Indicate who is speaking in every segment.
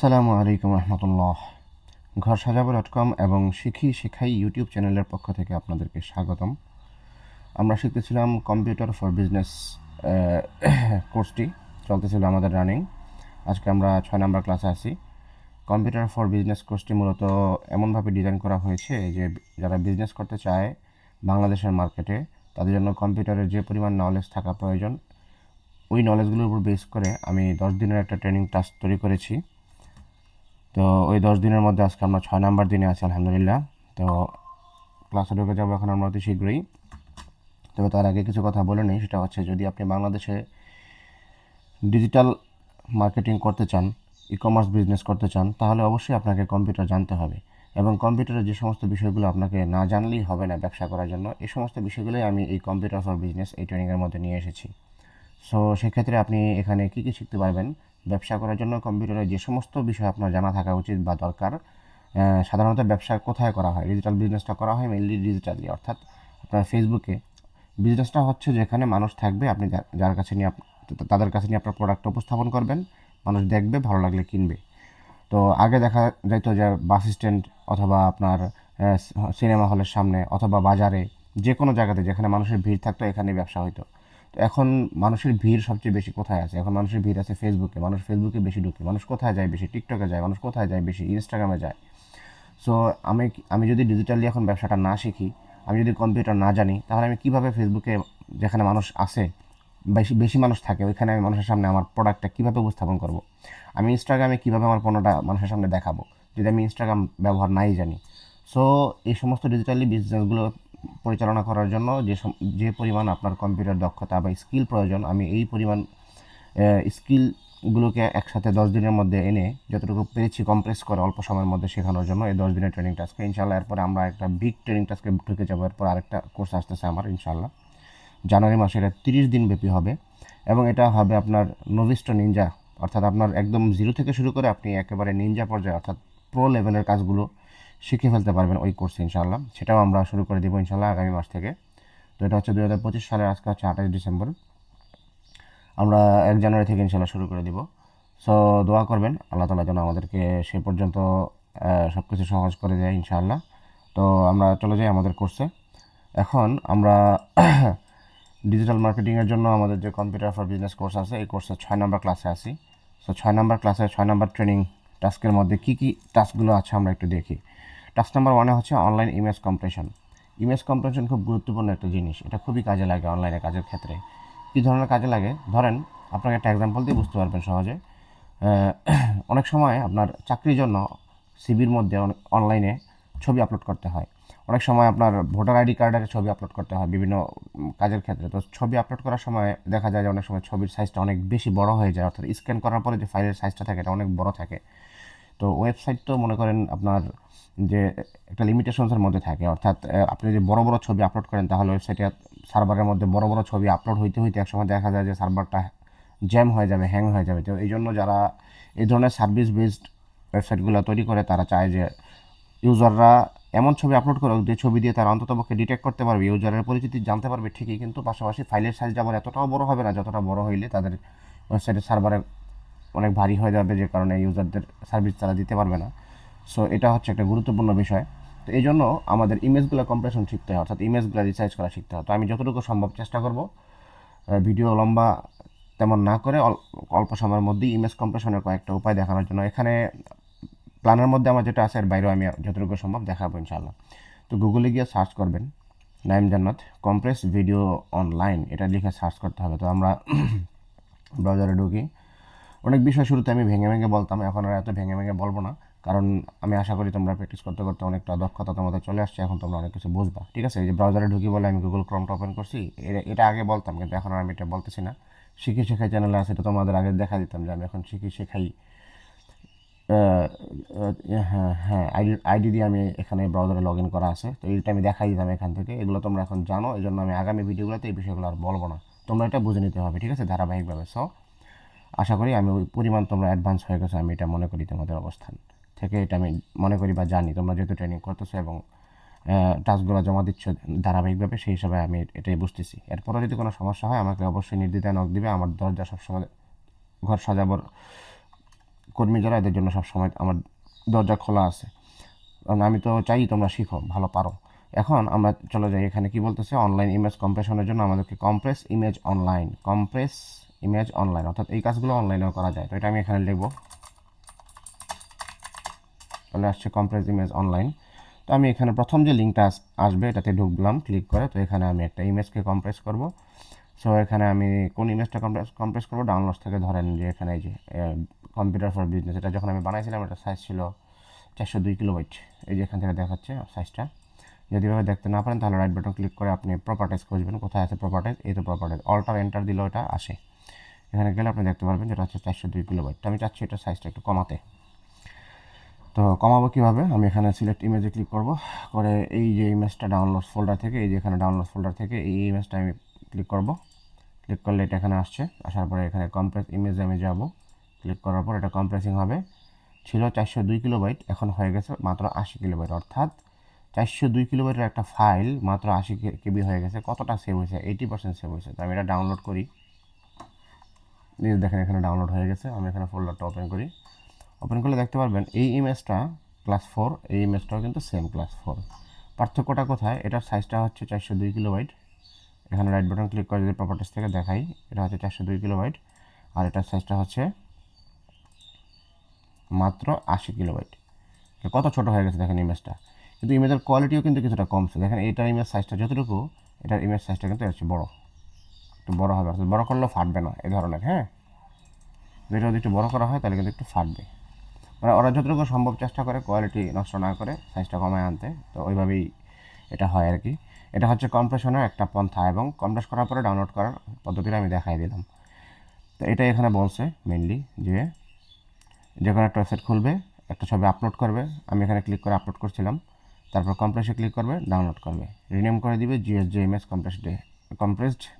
Speaker 1: আসসালামু আলাইকুম রহমতুল্লাহ। ঘর সাজাবো.com এবং শিখি শেখাই ইউটিউব চ্যানেলের পক্ষ থেকে আপনাদেরকে স্বাগতম। আমরা শিখতেছিলাম কম্পিউটার ফর বিজনেস কোর্সটি চলতেছিল আমাদের রানিং। আজকে আমরা 6 নম্বর ক্লাসে আছি। কম্পিউটার ফর বিজনেস কোর্সটি মূলত এমনভাবে ডিজাইন করা হয়েছে যে যারা বিজনেস করতে চায় বাংলাদেশের মার্কেটে, তাদের জন্য কম্পিউটারের যে পরিমাণ নলেজ থাকা প্রয়োজন, ওই নলেজগুলোর উপর বেস করে আমি 10 দিনের একটা ট্রেনিং টাস্ক তৈরি করেছি। তো ওই 10 দিনের মধ্যে আজকে আমরা 6 নাম্বার দিনে আছি আলহামদুলিল্লাহ। তো ক্লাসে ঢুকে যাবো এখন আমরা অতি শীঘ্রই। তবে তার আগে কিছু কথা বলে নিই, সেটা হচ্ছে যদি আপনি বাংলাদেশে ডিজিটাল মার্কেটিং করতে চান, ই কমার্স বিজনেস করতে চান, তাহলে অবশ্যই আপনাকে কম্পিউটার জানতে হবে। এবং কম্পিউটারের যে সমস্ত বিষয়গুলো আপনাকে না জানলেই হবে না ব্যবসা করার জন্য, এই সমস্ত বিষয়গুলোই আমি এই কম্পিউটার ফর বিজনেস এই ট্রেনিংয়ের মধ্যে নিয়ে এসেছি। সো সেক্ষেত্রে আপনি এখানে কী কী শিখতে পারবেন, ব্যবসা করার জন্য কম্পিউটারের যে সমস্ত বিষয় আপনার জানা থাকা উচিত বা দরকার। সাধারণত ব্যবসা কোথায় করা হয়, ডিজিটাল বিজনেসটা করা হয় মেইনলি ডিজিটালি, অর্থাৎ আপনার ফেসবুকে। বিজনেসটা হচ্ছে যেখানে মানুষ থাকবে, আপনি যার কাছে নিয়ে তাদের কাছে নিয়ে আপনার প্রোডাক্ট উপস্থাপন করবেন, মানুষ দেখবে, ভালো লাগলে কিনবে। তো আগে দেখা যাইতো যে বাস স্ট্যান্ড অথবা আপনার সিনেমা হলের সামনে অথবা বাজারে, যে কোনো জায়গাতে যেখানে মানুষের ভিড় থাকতো এখানে ব্যবসা হইতো। তো এখন মানুষের ভিড় সবচেয়ে বেশি কোথায় আছে? এখন মানুষের ভিড় আছে ফেসবুকে। মানুষ ফেসবুকে বেশি ঢুকে। মানুষ কোথায় যায় বেশি? টিকটকে যায়। মানুষ কোথায় যায় বেশি? ইনস্টাগ্রামে যায়। সো আমি আমি যদি ডিজিটালি এখন ব্যবসাটা না শিখি, আমি যদি কম্পিউটার না জানি, তাহলে আমি কীভাবে ফেসবুকে, যেখানে মানুষ আছে, বেশি বেশি মানুষ থাকে, ওইখানে আমি মানুষের সামনে আমার প্রোডাক্টটা কীভাবে উপস্থাপন করব? আমি ইনস্টাগ্রামে কীভাবে আমার পণ্যটা মানুষের সামনে দেখাবো, যদি আমি ইনস্টাগ্রাম ব্যবহার নাই জানি? সো এই সমস্ত ডিজিটালি বিজনেসগুলো পরিচালনা করার জন্য যে পরিমাণ আপনার কম্পিউটার দক্ষতা বা স্কিল প্রয়োজন, আমি এই পরিমাণ স্কিলগুলোকে একসাথে 10 দিনের মধ্যে এনে যতটুকু পেরেছি কমপ্রেস করে অল্প সময়ের মধ্যে শেখানোর জন্য এই 10 দিনের ট্রেনিং টাস্কে ইনশাল্লাহ। এরপরে আমরা একটা বিগ ট্রেনিং টাস্কে ঢুকে যাবো। এরপর আরেকটা কোর্স আসতেছে আমার ইনশাল্লাহ জানুয়ারি মাসে। এটা 30 দিন ব্যাপী হবে এবং এটা হবে আপনার নোভিস্ট নিনজা, অর্থাৎ আপনার একদম জিরো থেকে শুরু করে আপনি একেবারে নিনজা পর্যায়ে অর্থাৎ প্রো লেভেলের কাজগুলো শিখে ফেলতে পারবেন ওই কোর্সে ইনশাল্লাহ। সেটাও আমরা শুরু করে দেবো ইনশাল্লাহ আগামী মাস থেকে। তো এটা হচ্ছে 2025 সালের, আজকে হচ্ছে 28 ডিসেম্বর। আমরা 1 জানুয়ারি থেকে ইনশাল্লাহ শুরু করে দিব। সো দোয়া করবেন আল্লাহ তাআলা যেন আমাদেরকে সে পর্যন্ত সব কিছু সহজ করে দেয় ইনশাআল্লাহ। তো আমরা চলে যাই আমাদের কোর্সে। এখন আমরা ডিজিটাল মার্কেটিংয়ের জন্য আমাদের যে কম্পিউটার ফর বিজনেস কোর্স আছে, এই কোর্সের 6 নম্বর ক্লাসে আছি। সো 6 নম্বর ক্লাসে 6 নম্বর ট্রেনিং টাস্কের মধ্যে কী কী টাস্কগুলো আছে আমরা একটু দেখি। টাস্ক নাম্বার 1 হচ্ছে online image compression. Image compression খুব গুরুত্বপূর্ণ একটা জিনিস। এটা খুবই কাজে লাগে অনলাইনে কাজের ক্ষেত্রে। কী ধরনের কাজে লাগে? ধরেন, আপনাকে একটা এক্সাম্পল দিয়ে বুঝতে পারবেন সহজে। অনেক সময় আপনার চাকরির জন্য সিভির মধ্যে অনলাইনে ছবি আপলোড করতে হয়। অনেক সময় আপনার ভোটার আইডি কার্ডের ছবি আপলোড করতে হয় বিভিন্ন কাজের ক্ষেত্রে। তো ছবি আপলোড করার সময় দেখা যায় যে অনেক সময় ছবির সাইজটা অনেক বেশি বড় হয়ে যায়, অর্থাৎ স্ক্যান করার পরে যে ফাইলের সাইজটা থাকে এটা অনেক বড় থাকে। তো ওয়েবসাইট তো মনে করেন আপনার যে একটা লিমিটেশনসের মধ্যে থাকে, অর্থাৎ আপনি যদি বড় বড় ছবি আপলোড করেন তাহলে ওয়েবসাইটে সার্ভারের মধ্যে বড় বড় ছবি আপলোড হইতে হইতে একসময় দেখা যায় যে সার্ভারটা জ্যাম হয়ে যাবে, হ্যাং হয়ে যাবে। তো এই জন্য যারা এই ধরনের সার্ভিস বেসড ওয়েবসাইটগুলো তৈরি করে, তারা চায় যে ইউজাররা এমন ছবি আপলোড করুক যে ছবি দিয়ে তারা অন্ততপক্ষে ডিটেক্ট করতে পারবে, ইউজারের পরিচিতি জানতে পারবে ঠিকই, কিন্তু পাশাপাশি ফাইলের সাইজ আবার এতটাও বড় হবে না যতটা বড় হইলে তাদের ওয়েবসাইটের সার্ভারে অনেক ভারী হয়ে যাবে, যে কারণে ইউজারদের সার্ভিস তারা দিতে পারবে না। সো এটা হচ্ছে একটা গুরুত্বপূর্ণ বিষয়। তো এই জন্য আমাদের ইমেজগুলো কম্প্রেশন শিখতে হয়, অর্থাৎ ইমেজগুলো রিসার্চ করা শিখতে হয়। তো আমি যতটুকু সম্ভব চেষ্টা করব ভিডিও লম্বা তেমন না করে অল্প সময়ের মধ্যেই ইমেজ কম্প্রেশনের কয়েকটা উপায় দেখানোর জন্য। এখানে প্ল্যানের মধ্যে আমার যেটা আছে এর বাইরেও আমি যতটুকু সম্ভব দেখাবো ইনশাআল্লাহ। তো গুগলে গিয়ে সার্চ করবেন নাইম জান্নাত কম্প্রেস ভিডিও অনলাইন, এটা লিখে সার্চ করতে হবে। তো আমরা ব্রাউজারে ঢুকি। অনেক বিষয় শুরুতে আমি ভেঙে ভেঙে বলতাম, এখন আর এত ভেঙে ভেঙে বলবো না, কারণ আমি আশা করি তোমরা প্র্যাকটিস করতে করতে অনেকটা দক্ষতা তোমাদের চলে আসছে, এখন তোমরা অনেক কিছু বুঝবা। ঠিক আছে, এই যে ব্রাউজারে ঢুকি বলে আমি গুগল ক্রোমটা ওপেন করছি, এটা আগে বলতাম কিন্তু এখন আর আমি এটা বলতেছি না। শিখি শেখাই চ্যানেলে আছে, এটা তোমাদের আগে দেখা দিতাম যে আমি এখন শিখি শেখাই। হ্যাঁ হ্যাঁ, আইডি দিয়ে আমি এখানে ব্রাউজারে লগ ইন করা আছে, তো এইটা আমি দেখাই দিতাম এখান থেকে। এগুলো তোমরা এখন জানো, এই জন্য আমি আগামী ভিডিওগুলোতে এই বিষয়গুলো আর বলবো না, তোমরা এটা বুঝে নিতে হবে। ঠিক আছে, ধারাবাহিকভাবে। সো আশা করি আমি ওই পরিমাণ তোমরা অ্যাডভান্স হয়ে গেছো, আমি এটা মনে করি তোমাদের অবস্থান থেকে, এটা আমি মনে করি বা জানি তোমরা যেহেতু ট্রেনিং করতেছো এবং টাস্কগুলো জমা দিচ্ছ ধারাবাহিকভাবে, সেই হিসাবে আমি এটাই বুঝতেছি। এরপরে যদি কোনো সমস্যা হয় আমাকে অবশ্যই নির্দ্বিধায় নক দিবে। আমার দরজা সবসময় ঘর সাজাবার কর্মী যারা, এদের জন্য সবসময় আমার দরজা খোলা আছে, কারণ আমি তো চাই তোমরা শিখো, ভালো পারো। এখন আমরা চলে যাই, এখানে কি বলতেছে, অনলাইন ইমেজ কম্প্রেশনের জন্য আমাদেরকে কম্প্রেস ইমেজ অনলাইন, অর্থাৎ এই কাজগুলো অনলাইনেও করা যায়। তো এটা আমি এখানে লিখবো, চলে আসছে কম্প্রেস ইমেজ অনলাইন। তো আমি এখানে প্রথম যে লিঙ্কটা আসবে এটাতে ঢুকলাম ক্লিক করে। তো এখানে আমি একটা ইমেজকে কম্প্রেস করব। সো এখানে আমি কোন ইমেজটা কম্প্রেস করবো, ডাউনলোডস থেকে। ধরেন যে এখানে এই যে কম্পিউটার ফর বিজনেস, এটা যখন আমি বানাইছিলাম এটা সাইজ ছিল 402 কিলোবাইট। এই যে এখান থেকে দেখাচ্ছে সাইজটা। যদি এভাবে দেখতে না পারেন তাহলে রাইট বাটন ক্লিক করে আপনি প্রপার্টাইজ খুঁজবেন, কোথায় আছে প্রপার্টাইজ, এই তো প্রপার্টাইজ, অল্টার এন্টার দিলেও এটা আসে। এখানে গেলে আপনি দেখতে পারবেন যেটা হচ্ছে 402 কিলোবাইট। তো আমি চাচ্ছি এটা সাইজটা একটু কমাতে। তো কমাবো কীভাবে, আমি এখানে সিলেক্ট ইমেজে ক্লিক করব, করে এই যে ইমেজটা ডাউনলোড ফোল্ডার থেকে, এই যে এখানে ডাউনলোড ফোল্ডার থেকে এই ইমেজটা আমি ক্লিক করব। ক্লিক করলে এটা এখানে আসছে, আসার পরে এখানে কম্প্রেস ইমেজে আমি যাব। ক্লিক করার পর এটা কম্প্রেসিং হবে। ছিল 402 কিলোবাইট, এখন হয়ে গেছে মাত্র 80 কিলোবাইট, অর্থাৎ 402 কিলোবাইটের একটা ফাইল মাত্র 80 কেবি হয়ে গেছে। কতটা সেভ হয়েছে? 80% সেভ হয়েছে। তো আমি এটা ডাউনলোড করি, দেখেন এখানে ডাউনলোড হয়ে গেছে। আমি এখানে ফোল্ডারটা ওপেন করি, ওপেন করলে দেখতে পারবেন এই ইমেজটা ক্লাস 4, এই ইমেজটাও কিন্তু সেম ক্লাস 4। পার্থক্যটা কোথায়? এটার সাইজটা হচ্ছে 402 কিলোবাইট। এখানে রাইট বাটন ক্লিক করে যদি প্রপার্টিস থেকে দেখাই, এটা হচ্ছে 402 কিলোবাইট, আর এটার সাইজটা হচ্ছে মাত্র 80 কিলোবাইট। কত ছোটো হয়ে গেছে দেখেন ইমেজটা, কিন্তু ইমেজের কোয়ালিটিও কিন্তু কিছুটা কমছে। দেখেন এটার ইমেজ সাইজটা যতটুকু, এটার ইমেজ সাইজটা কিন্তু হচ্ছে বড়, একটু বড় হবে, অর্থাৎ বড় করলেও ফাটবে না এই ধরনের। হ্যাঁ, এটা যদি একটু বড় করা হয় তাহলে কিন্তু একটু ফাটবে। মানে ওরা যতটুকু সম্ভব চেষ্টা করে কোয়ালিটি নষ্ট না করে সাইজটা কমায় আনতে, তো ওইভাবেই এটা হয় আর কি। এটা হচ্ছে কম্প্রেশনের একটা পন্থা, এবং কম্প্রেস করার পরে ডাউনলোড করার পদ্ধতিটা আমি দেখাই দিলাম। তো এটা এখানে বলছে মেনলি যে কোনো একটা ওয়েবসাইট খুলবে, একটা ছবি আপলোড করবে, আমি এখানে ক্লিক করে আপলোড করছিলাম, তারপর কম্প্রেসে ক্লিক করবে, ডাউনলোড করবে, রিনেম করে দিবে জিএসজে ইমেজ কম্প্রেসড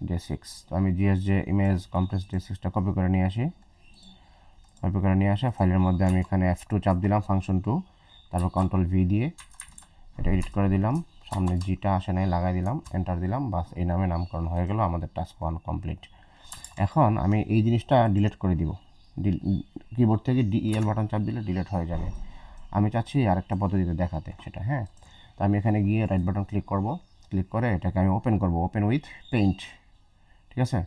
Speaker 1: ডে 6। তো আমি জিএসজে ইমেজ কম্প্রেসড ডে 6টা কপি করে নিয়ে আসি। কপি করে নিয়ে আসা ফাইলের মধ্যে আমি এখানে F2 চাপ দিলাম, ফাংশন 2, তারপর কন্ট্রোল ভি দিয়ে এটা এডিট করে দিলাম, সামনে জিটা আসে নাই লাগাই দিলাম, এন্টার দিলাম, বাস এই নামে নামকরণ হয়ে গেল, আমাদের টাস্ক 1 কমপ্লিট। এখন আমি এই জিনিসটা ডিলিট করে দিব, কিবোর্ড থেকে ডিইএল বাটন চাপ দিলে ডিলিট হয়ে যাবে। আমি চাচ্ছি আরেকটা পদ্ধতিতে দেখাতে সেটা। হ্যাঁ, তো আমি এখানে গিয়ে রাইট বাটন ক্লিক করব, ক্লিক করে এটাকে আমি ওপেন করব, ওপেন উইথ পেইন্ট। ঠিক আছে,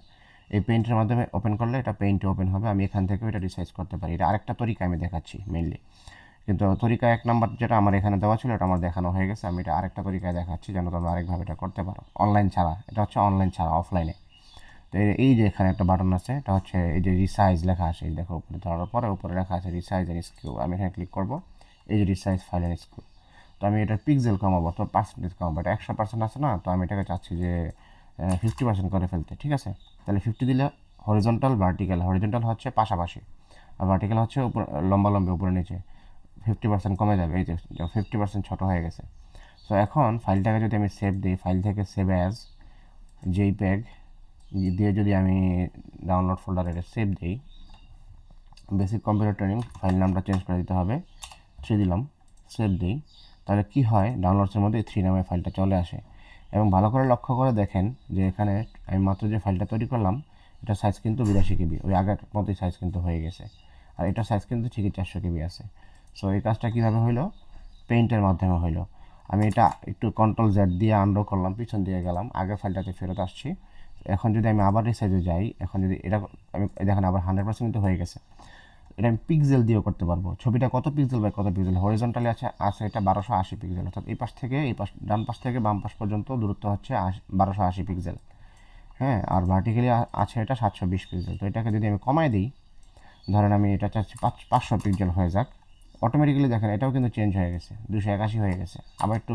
Speaker 1: এই পেইন্টের মাধ্যমে ওপেন করলে এটা পেইন্টে ওপেন হবে। আমি এখান থেকেও এটা রিসাইজ করতে পারি। এটা আরেকটা তরিকা আমি দেখাচ্ছি মেইনলি, কিন্তু তরিকা 1 নাম্বার যেটা আমার এখানে দেওয়া ছিল এটা আমার দেখানো হয়ে গেছে। আমি এটা আরেকটা তরিকায় দেখাচ্ছি যেন তোমরা আরেকভাবে এটা করতে পারো, অনলাইন ছাড়া। এটা হচ্ছে অনলাইন ছাড়া, অফলাইনে। তো এই যে এখানে একটা বাটন আছে, এটা হচ্ছে এই যে রিসাইজ লেখা আছে, দেখো উপরে ধরার পরে উপরে লেখা আছে রিসাইজ অ্যান্ড স্কিউ। আমি এখানে ক্লিক করব, এই যে রিসাইজ ফাইল অ্যান্ড স্কিউ। তো আমি এটা পিক্সেল কমাবো, তো পার্সেন্টেজ কমাবো, এটা 100% আছে না, তো আমি এটাকে চাচ্ছি যে 50% করে ফেলতে। ঠিক আছে, তাহলে 50 দিলে হরিজন্টাল ভার্টিক্যাল, হরিজন্টাল হচ্ছে পাশাপাশি, আর ভার্টিক্যাল হচ্ছে উপর লম্বালম্বি উপরে নিচে, 50% কমে যাবে। এই যে 50% ছোটো হয়ে গেছে। তো এখন ফাইলটাকে যদি আমি সেভ দিই, ফাইল থেকে সেভ অ্যাজ জেপিইজি দিয়ে যদি আমি ডাউনলোড ফোল্ডারে সেভ দিই, বেসিক কম্পিউটার ট্রেনিং ফাইল নামটা চেঞ্জ করে দিতে হবে, 3 দিলাম, সেভ দিই, তাহলে কি হয়, ডাউনলোডসের মধ্যে 3 নামে ফাইলটা চলে আসে। এবং ভালো করে লক্ষ্য করে দেখেন যে এখানে আমি মাত্র যে ফাইলটা তৈরি করলাম এটার সাইজ কিন্তু 82 কেবি, ওই আগের মতোই সাইজ কিন্তু হয়ে গেছে, আর এটার সাইজ কিন্তু ঠিকই 400 কেবি আছে। সো এই কাজটা কীভাবে হইলো? পেইন্টের মাধ্যমে হইলো। আমি এটা একটু কন্ট্রোল জেড দিয়ে আনডো করলাম, পিছন দিয়ে গেলাম, আগের ফাইলটাতে ফেরত আসছি। এখন যদি আমি আবার রিসাইজে যাই, এখন যদি এটা আমি দেখেন আবার 100% কিন্তু হয়ে গেছে। এটা আমি পিক্সেল দিয়েও করতে পারবো। ছবিটা কত পিক্সেল বাই কত পিক্সেল, হরিজন্টালি আছে এটা 1280 পিক্সেল, অর্থাৎ এই পাশ থেকে এই পাশ, ডান পাশ থেকে বাম পাশ পর্যন্ত দূরত্ব হচ্ছে 1280 পিক্সেল। হ্যাঁ, আর ভার্টিক্যালি আছে এটা 720 পিক্সেল। তো এটাকে যদি আমি কমাই দিই, ধরেন আমি এটা চাচ্ছি 500 পিক্সেল হয়ে যাক, অটোমেটিক্যালি দেখেন এটাও কিন্তু চেঞ্জ হয়ে গেছে, 281 হয়ে গেছে। আবার একটু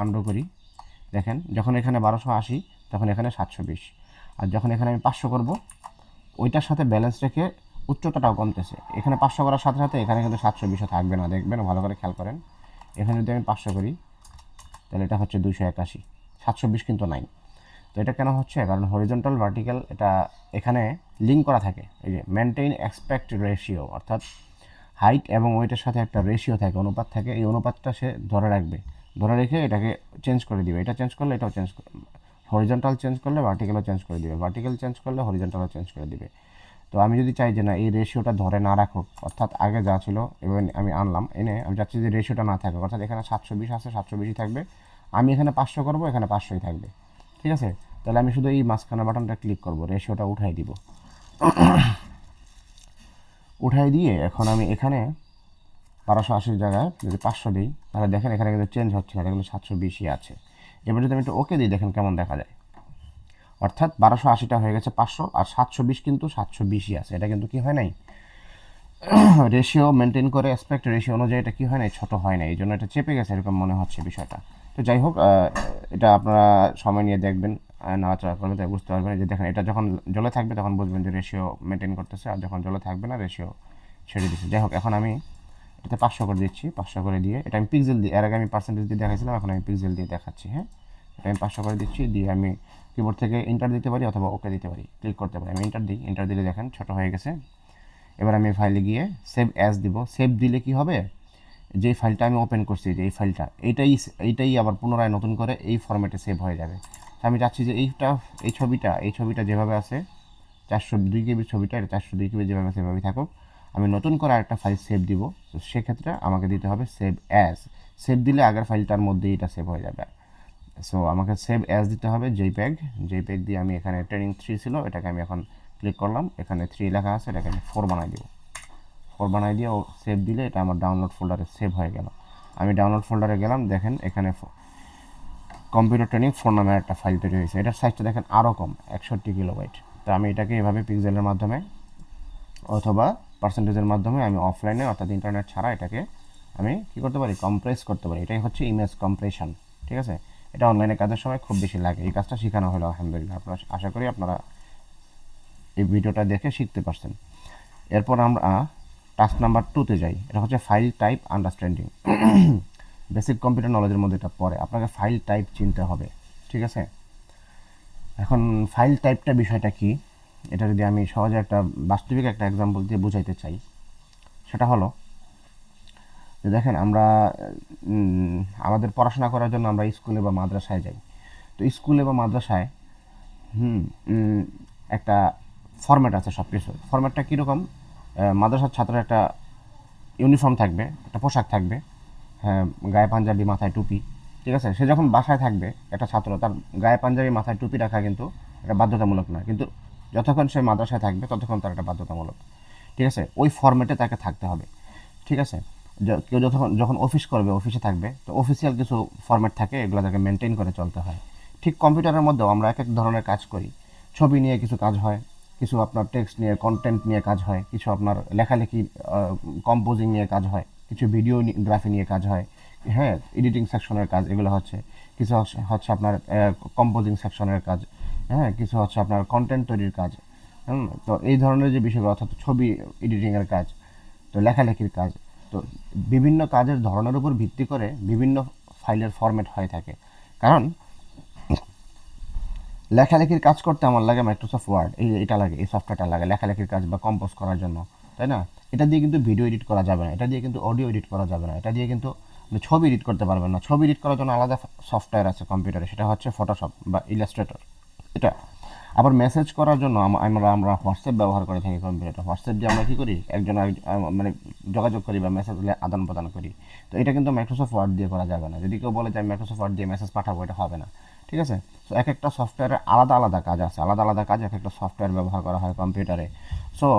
Speaker 1: আন্ডো করি, দেখেন যখন এখানে 1280 তখন এখানে 720, আর যখন এখানে আমি 500 করব ওইটার সাথে ব্যালেন্স রেখে উচ্চতাটাও কমতেছে। এখানে 500 করার সাথে সাথে এখানে কিন্তু 720 থাকবে না, দেখবেন ভালো করে খেয়াল করেন। এখানে যদি আমি 500 করি তাহলে এটা হচ্ছে 281, 720 কিন্তু নাই। তো এটা কেন হচ্ছে? কারণ হরিজন্টাল ভার্টিক্যাল এটা এখানে লিঙ্ক করা থাকে, এই যে মেনটেইন এক্সপেক্ট রেশিও, অর্থাৎ হাইট এবং ওয়েটের সাথে একটা রেশিও থাকে, অনুপাত থাকে, এই অনুপাতটা সে ধরে রাখবে, ধরে রেখে এটাকে চেঞ্জ করে দিবে। এটা চেঞ্জ করলে এটাও চেঞ্জ, হরিজন্টাল চেঞ্জ করলে ভার্টিক্যালও চেঞ্জ করে দিবে, ভার্টিক্যাল চেঞ্জ করলে হরিজন্টালও চেঞ্জ করে দিবে। তো আমি যদি চাই যে না এই রেশিওটা ধরে না রাখুক, অর্থাৎ আগে যা ছিল এবং আমি আনলাম এনে আমি চাচ্ছি যে রেশিওটা না থাকুক, অর্থাৎ এখানে 720 আছে 720ই থাকবে, আমি এখানে 500 করবো, এখানে 500ই থাকবে। ঠিক আছে, তাহলে আমি শুধু এই মাঝখানে বাটনটা ক্লিক করব, রেশিওটা উঠাই দিব। উঠাই দিয়ে এখন আমি এখানে 1280 জায়গায় যদি 500 দিই, তাহলে দেখেন এখানে কিন্তু চেঞ্জ হচ্ছে না, এটা কিন্তু 720ই আছে। এবার যদি আমি একটু ওকে দিই, দেখেন কেমন দেখা যায়, অর্থাৎ 1280টা হয়ে গেছে 500, আর 720 কিন্তু 720ই আছে। এটা কিন্তু কি হয় নাই, রেশিও মেনটেন করে অ্যাসপেক্ট রেশিও অনুযায়ী এটা কি হয় নাই, ছোটো হয় না, এই জন্য এটা চেপে গেছে এরকম মনে হচ্ছে বিষয়টা। তো যাই হোক, এটা আপনারা সময় নিয়ে দেখবেন, নাড়াচাড়া করবেন, তাই বুঝতে পারবেন যে দেখেন এটা যখন জ্বলে থাকবে তখন বুঝবেন যে রেশিও মেনটেন করতেছে, আর যখন জ্বলে থাকবে না রেশিও ছেড়ে দিচ্ছে। যাই হোক, এখন আমি এটাতে 500 করে দিচ্ছি, 500 করে দিয়ে এটা আমি পিক্সেল দিই, এর আগে আমি পার্সেন্টেজ দিয়ে দেখাইছিলাম, এখন আমি পিক্সেল দিয়ে দেখাচ্ছি। হ্যাঁ, এটা আমি 500 করে দিচ্ছি, দিয়ে আমি কিবোর্ড থেকে এন্টার দিতে পারি অথবা ওকে দিতে পারি, ক্লিক করতে পারি। আমি এন্টার দিই, এন্টার দিলে দেখেন ছোটো হয়ে গেছে। এবার আমি ফাইলে গিয়ে সেভ অ্যাজ দিব। সেভ দিলে কি হবে, যে ফাইলটা আমি ওপেন করছি, যে এই ফাইলটা এইটাই আবার পুনরায় নতুন করে এই ফরম্যাটে সেভ হয়ে যাবে। আমি চাচ্ছি যে এই ছবিটা যেভাবে আছে 402 কেবির ছবিটা, এটা 402 কেবি যেভাবে সেভাবেই থাকুক, আমি নতুন করে আরেকটা ফাইল সেভ দিব। তো সেক্ষেত্রে আমাকে দিতে হবে সেভ অ্যাজ। সেভ দিলে আগের ফাইলটার মধ্যেই এটা সেভ হয়ে যাবে। সো আমাকে সেভ অ্যাজ দিতে হবে জেপিইজি দিয়ে আমি এখানে ট্রেনিং 3 ছিল, এটাকে আমি এখন ক্লিক করলাম, এখানে 3 লেখা আছে, এটাকে আমি 4 বানাই দিব। 4 বানাই দিয়ে ও সেভ দিলে এটা আমার ডাউনলোড ফোল্ডারে সেভ হয়ে গেল। আমি ডাউনলোড ফোল্ডারে গেলাম, দেখেন এখানে কম্পিউটার ট্রেনিং 4 নামের একটা ফাইল তৈরি হয়েছে। এটার সাইজটা দেখেন আরও কম, 61 কিলোবাইট। তো আমি এটাকে এভাবে পিক্সেলের মাধ্যমে অথবা পার্সেন্টেজের মাধ্যমে আমি অফলাইনে অর্থাৎ ইন্টারনেট ছাড়া এটাকে আমি কী করতে পারি, কম্প্রেস করতে পারি। এটাই হচ্ছে ইমেজ কম্প্রেশন। ঠিক আছে, এটা অনলাইনে কাজের সময় খুব বেশি লাগে। এই কাজটা শেখানো হলো আলহামদুলিল্লাহ, আপনারা আশা করি আপনারা এই ভিডিওটা দেখে শিখতে পারছেন। এরপর আমরা টাস্ক নাম্বার 2তে যাই। এটা হচ্ছে file type understanding. Basic computer নলেজের মধ্যে এটা পড়ে, আপনাকে ফাইল টাইপ চিনতে হবে। ঠিক আছে, এখন ফাইল টাইপটা বিষয়টা কি, এটা যদি আমি সহজে একটা বাস্তবিক একটা এক্সাম্পল দিয়ে বুঝাইতে চাই, সেটা হলো যে দেখেন আমরা আমাদের পড়াশোনা করার জন্য আমরা স্কুলে বা মাদ্রাসায় যাই। তো স্কুলে বা মাদ্রাসায় একটা ফরম্যাট আছে সব কিছু। ফরম্যাটটা কীরকম, মাদ্রাসার ছাত্রের একটা ইউনিফর্ম থাকবে, একটা পোশাক থাকবে, হ্যাঁ, গায়ে পাঞ্জাবি মাথায় টুপি। ঠিক আছে, সে যখন বাসায় থাকবে একটা ছাত্র, তার গায়ে পাঞ্জাবি মাথায় টুপি রাখা কিন্তু এটা বাধ্যতামূলক না, কিন্তু যতক্ষণ সে মাদ্রাসায় থাকবে ততক্ষণ তার এটা বাধ্যতামূলক। ঠিক আছে, ওই ফরম্যাটে তাকে থাকতে হবে। ঠিক আছে, কেউ যখন যখন অফিস করবে, অফিসে থাকবে, তো অফিসিয়াল কিছু ফরম্যাট থাকে, এগুলো তাকে মেনটেন করে চলতে হয়। ঠিক কম্পিউটারের মধ্যেও আমরা এক এক ধরনের কাজ করি। ছবি নিয়ে কিছু কাজ হয়, কিছু আপনার টেক্সট নিয়ে কন্টেন্ট নিয়ে কাজ হয়, কিছু আপনার লেখালেখি কম্পোজিং নিয়ে কাজ হয়, কিছু ভিডিওগ্রাফি নিয়ে কাজ হয়, হ্যাঁ, এডিটিং সেকশনের কাজ এগুলো হচ্ছে, কিছু হচ্ছে আপনার কম্পোজিং সেকশনের কাজ, হ্যাঁ, কিছু হচ্ছে আপনার কন্টেন্ট তৈরির কাজ। তো এই ধরনের যে বিষয়গুলো, অর্থাৎ ছবি এডিটিংয়ের কাজ, তো লেখালেখির কাজ, তো বিভিন্ন কাজের ধরনের উপর ভিত্তি করে বিভিন্ন ফাইলের ফরম্যাট হয়ে থাকে। কারণ লেখালেখির কাজ করতে আমার লাগে মাইক্রোসফট ওয়ার্ড, এটা লাগে, এই সফটওয়্যারটা লাগে লেখালেখির কাজ বা কম্পোজ করার জন্য, তাই না? এটা দিয়ে কিন্তু ভিডিও এডিট করা যাবে না, এটা দিয়ে কিন্তু অডিও এডিট করা যাবে না, এটা দিয়ে কিন্তু ছবি এডিট করতে পারবেন না। ছবি এডিট করার জন্য আলাদা সফটওয়্যার আছে কম্পিউটারে, সেটা হচ্ছে ফটোশপ বা ইলাস্ট্রেটর। এটা আবার মেসেজ করার জন্য আমরা হোয়াটসঅ্যাপ ব্যবহার করে থাকি কম্পিউটারে। হোয়াটসঅ্যাপ দিয়ে আমরা কী করি, একজন মানে যোগাযোগ করি বা মেসেজ আদান প্রদান করি। তো এটা কিন্তু মাইক্রোসফট ওয়ার্ড দিয়ে করা যাবে না। যদি কেউ বলে যে আমি মাইক্রোসফট ওয়ার্ড দিয়ে মেসেজ পাঠাবো, এটা হবে না। ঠিক আছে, সো এক একটা সফটওয়্যারের আলাদা আলাদা কাজ আছে, আলাদা আলাদা কাজ এক একটা সফটওয়্যার ব্যবহার করা হয় কম্পিউটারে। সো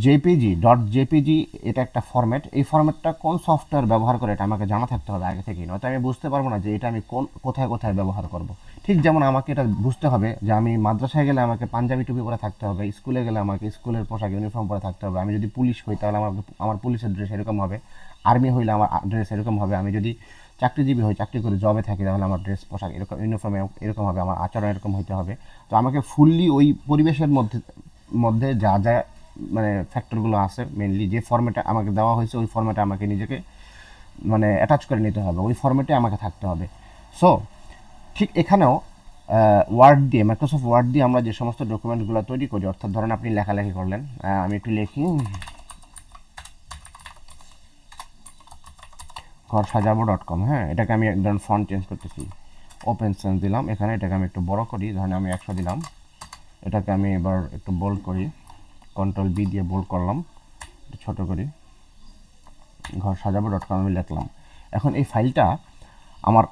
Speaker 1: জেপিজি এটা একটা ফরম্যাট। এই ফরম্যাটটা কোন সফটওয়্যার ব্যবহার করে এটা আমাকে জানা থাকতে হবে আগে থেকেই, নয়তো আমি বুঝতে পারবো না যে এটা আমি কোথায় কোথায় ব্যবহার করব। ঠিক যেমন আমাকে এটা বুঝতে হবে যে আমি মাদ্রাসায় গেলে আমাকে পাঞ্জাবি টুপি পরে থাকতে হবে, স্কুলে গেলে আমাকে স্কুলের পোশাক ইউনিফর্ম পরে থাকতে হবে, আমি যদি পুলিশ হই তাহলে আমার পুলিশের ড্রেস এরকম হবে, আর্মি হইলে আমার ড্রেস এরকম হবে, আমি যদি চাকরিজীবী হই, চাকরি করে জবে থাকি, তাহলে আমার ড্রেস পোশাক এরকম ইউনিফর্ম এরকম হবে, আমার আচরণ এরকম হইতে হবে। তো আমাকে ফুললি ওই পরিবেশের মধ্যে মধ্যে যা যা মানে ফ্যাক্টরগুলো আছে, মেনলি যে ফরম্যাটে আমাকে দেওয়া হয়েছে ওই ফরম্যাটে আমাকে নিজেকে মানে অ্যাটাচ করে নিতে হবে, ওই ফরম্যাটে আমাকে থাকতে হবে। সো ঠিক এখানেও ওয়ার্ড দিয়ে, মাইক্রোসফট ওয়ার্ড দিয়ে আমরা যে সমস্ত ডকুমেন্টগুলো তৈরি করি, অর্থাৎ ধরেন আপনি লেখালেখি করলেন, আমি একটু লিখি ঘরসাজাবো.com, হ্যাঁ, এটাকে আমি ধরেন ফন্ট চেঞ্জ করতেছি, ওপেন সেন্স দিলাম, এখানে এটাকে আমি একটু বড় করি, ধরেন আমি 100 দিলাম, এটাকে আমি এবার একটু বোল্ড করি, কন্ট্রোল বি দিয়ে বোল্ড করলাম, একটু ছোটো করি, ঘর সাজাবো .com আমি লিখলাম। এখন এই ফাইলটা আমার,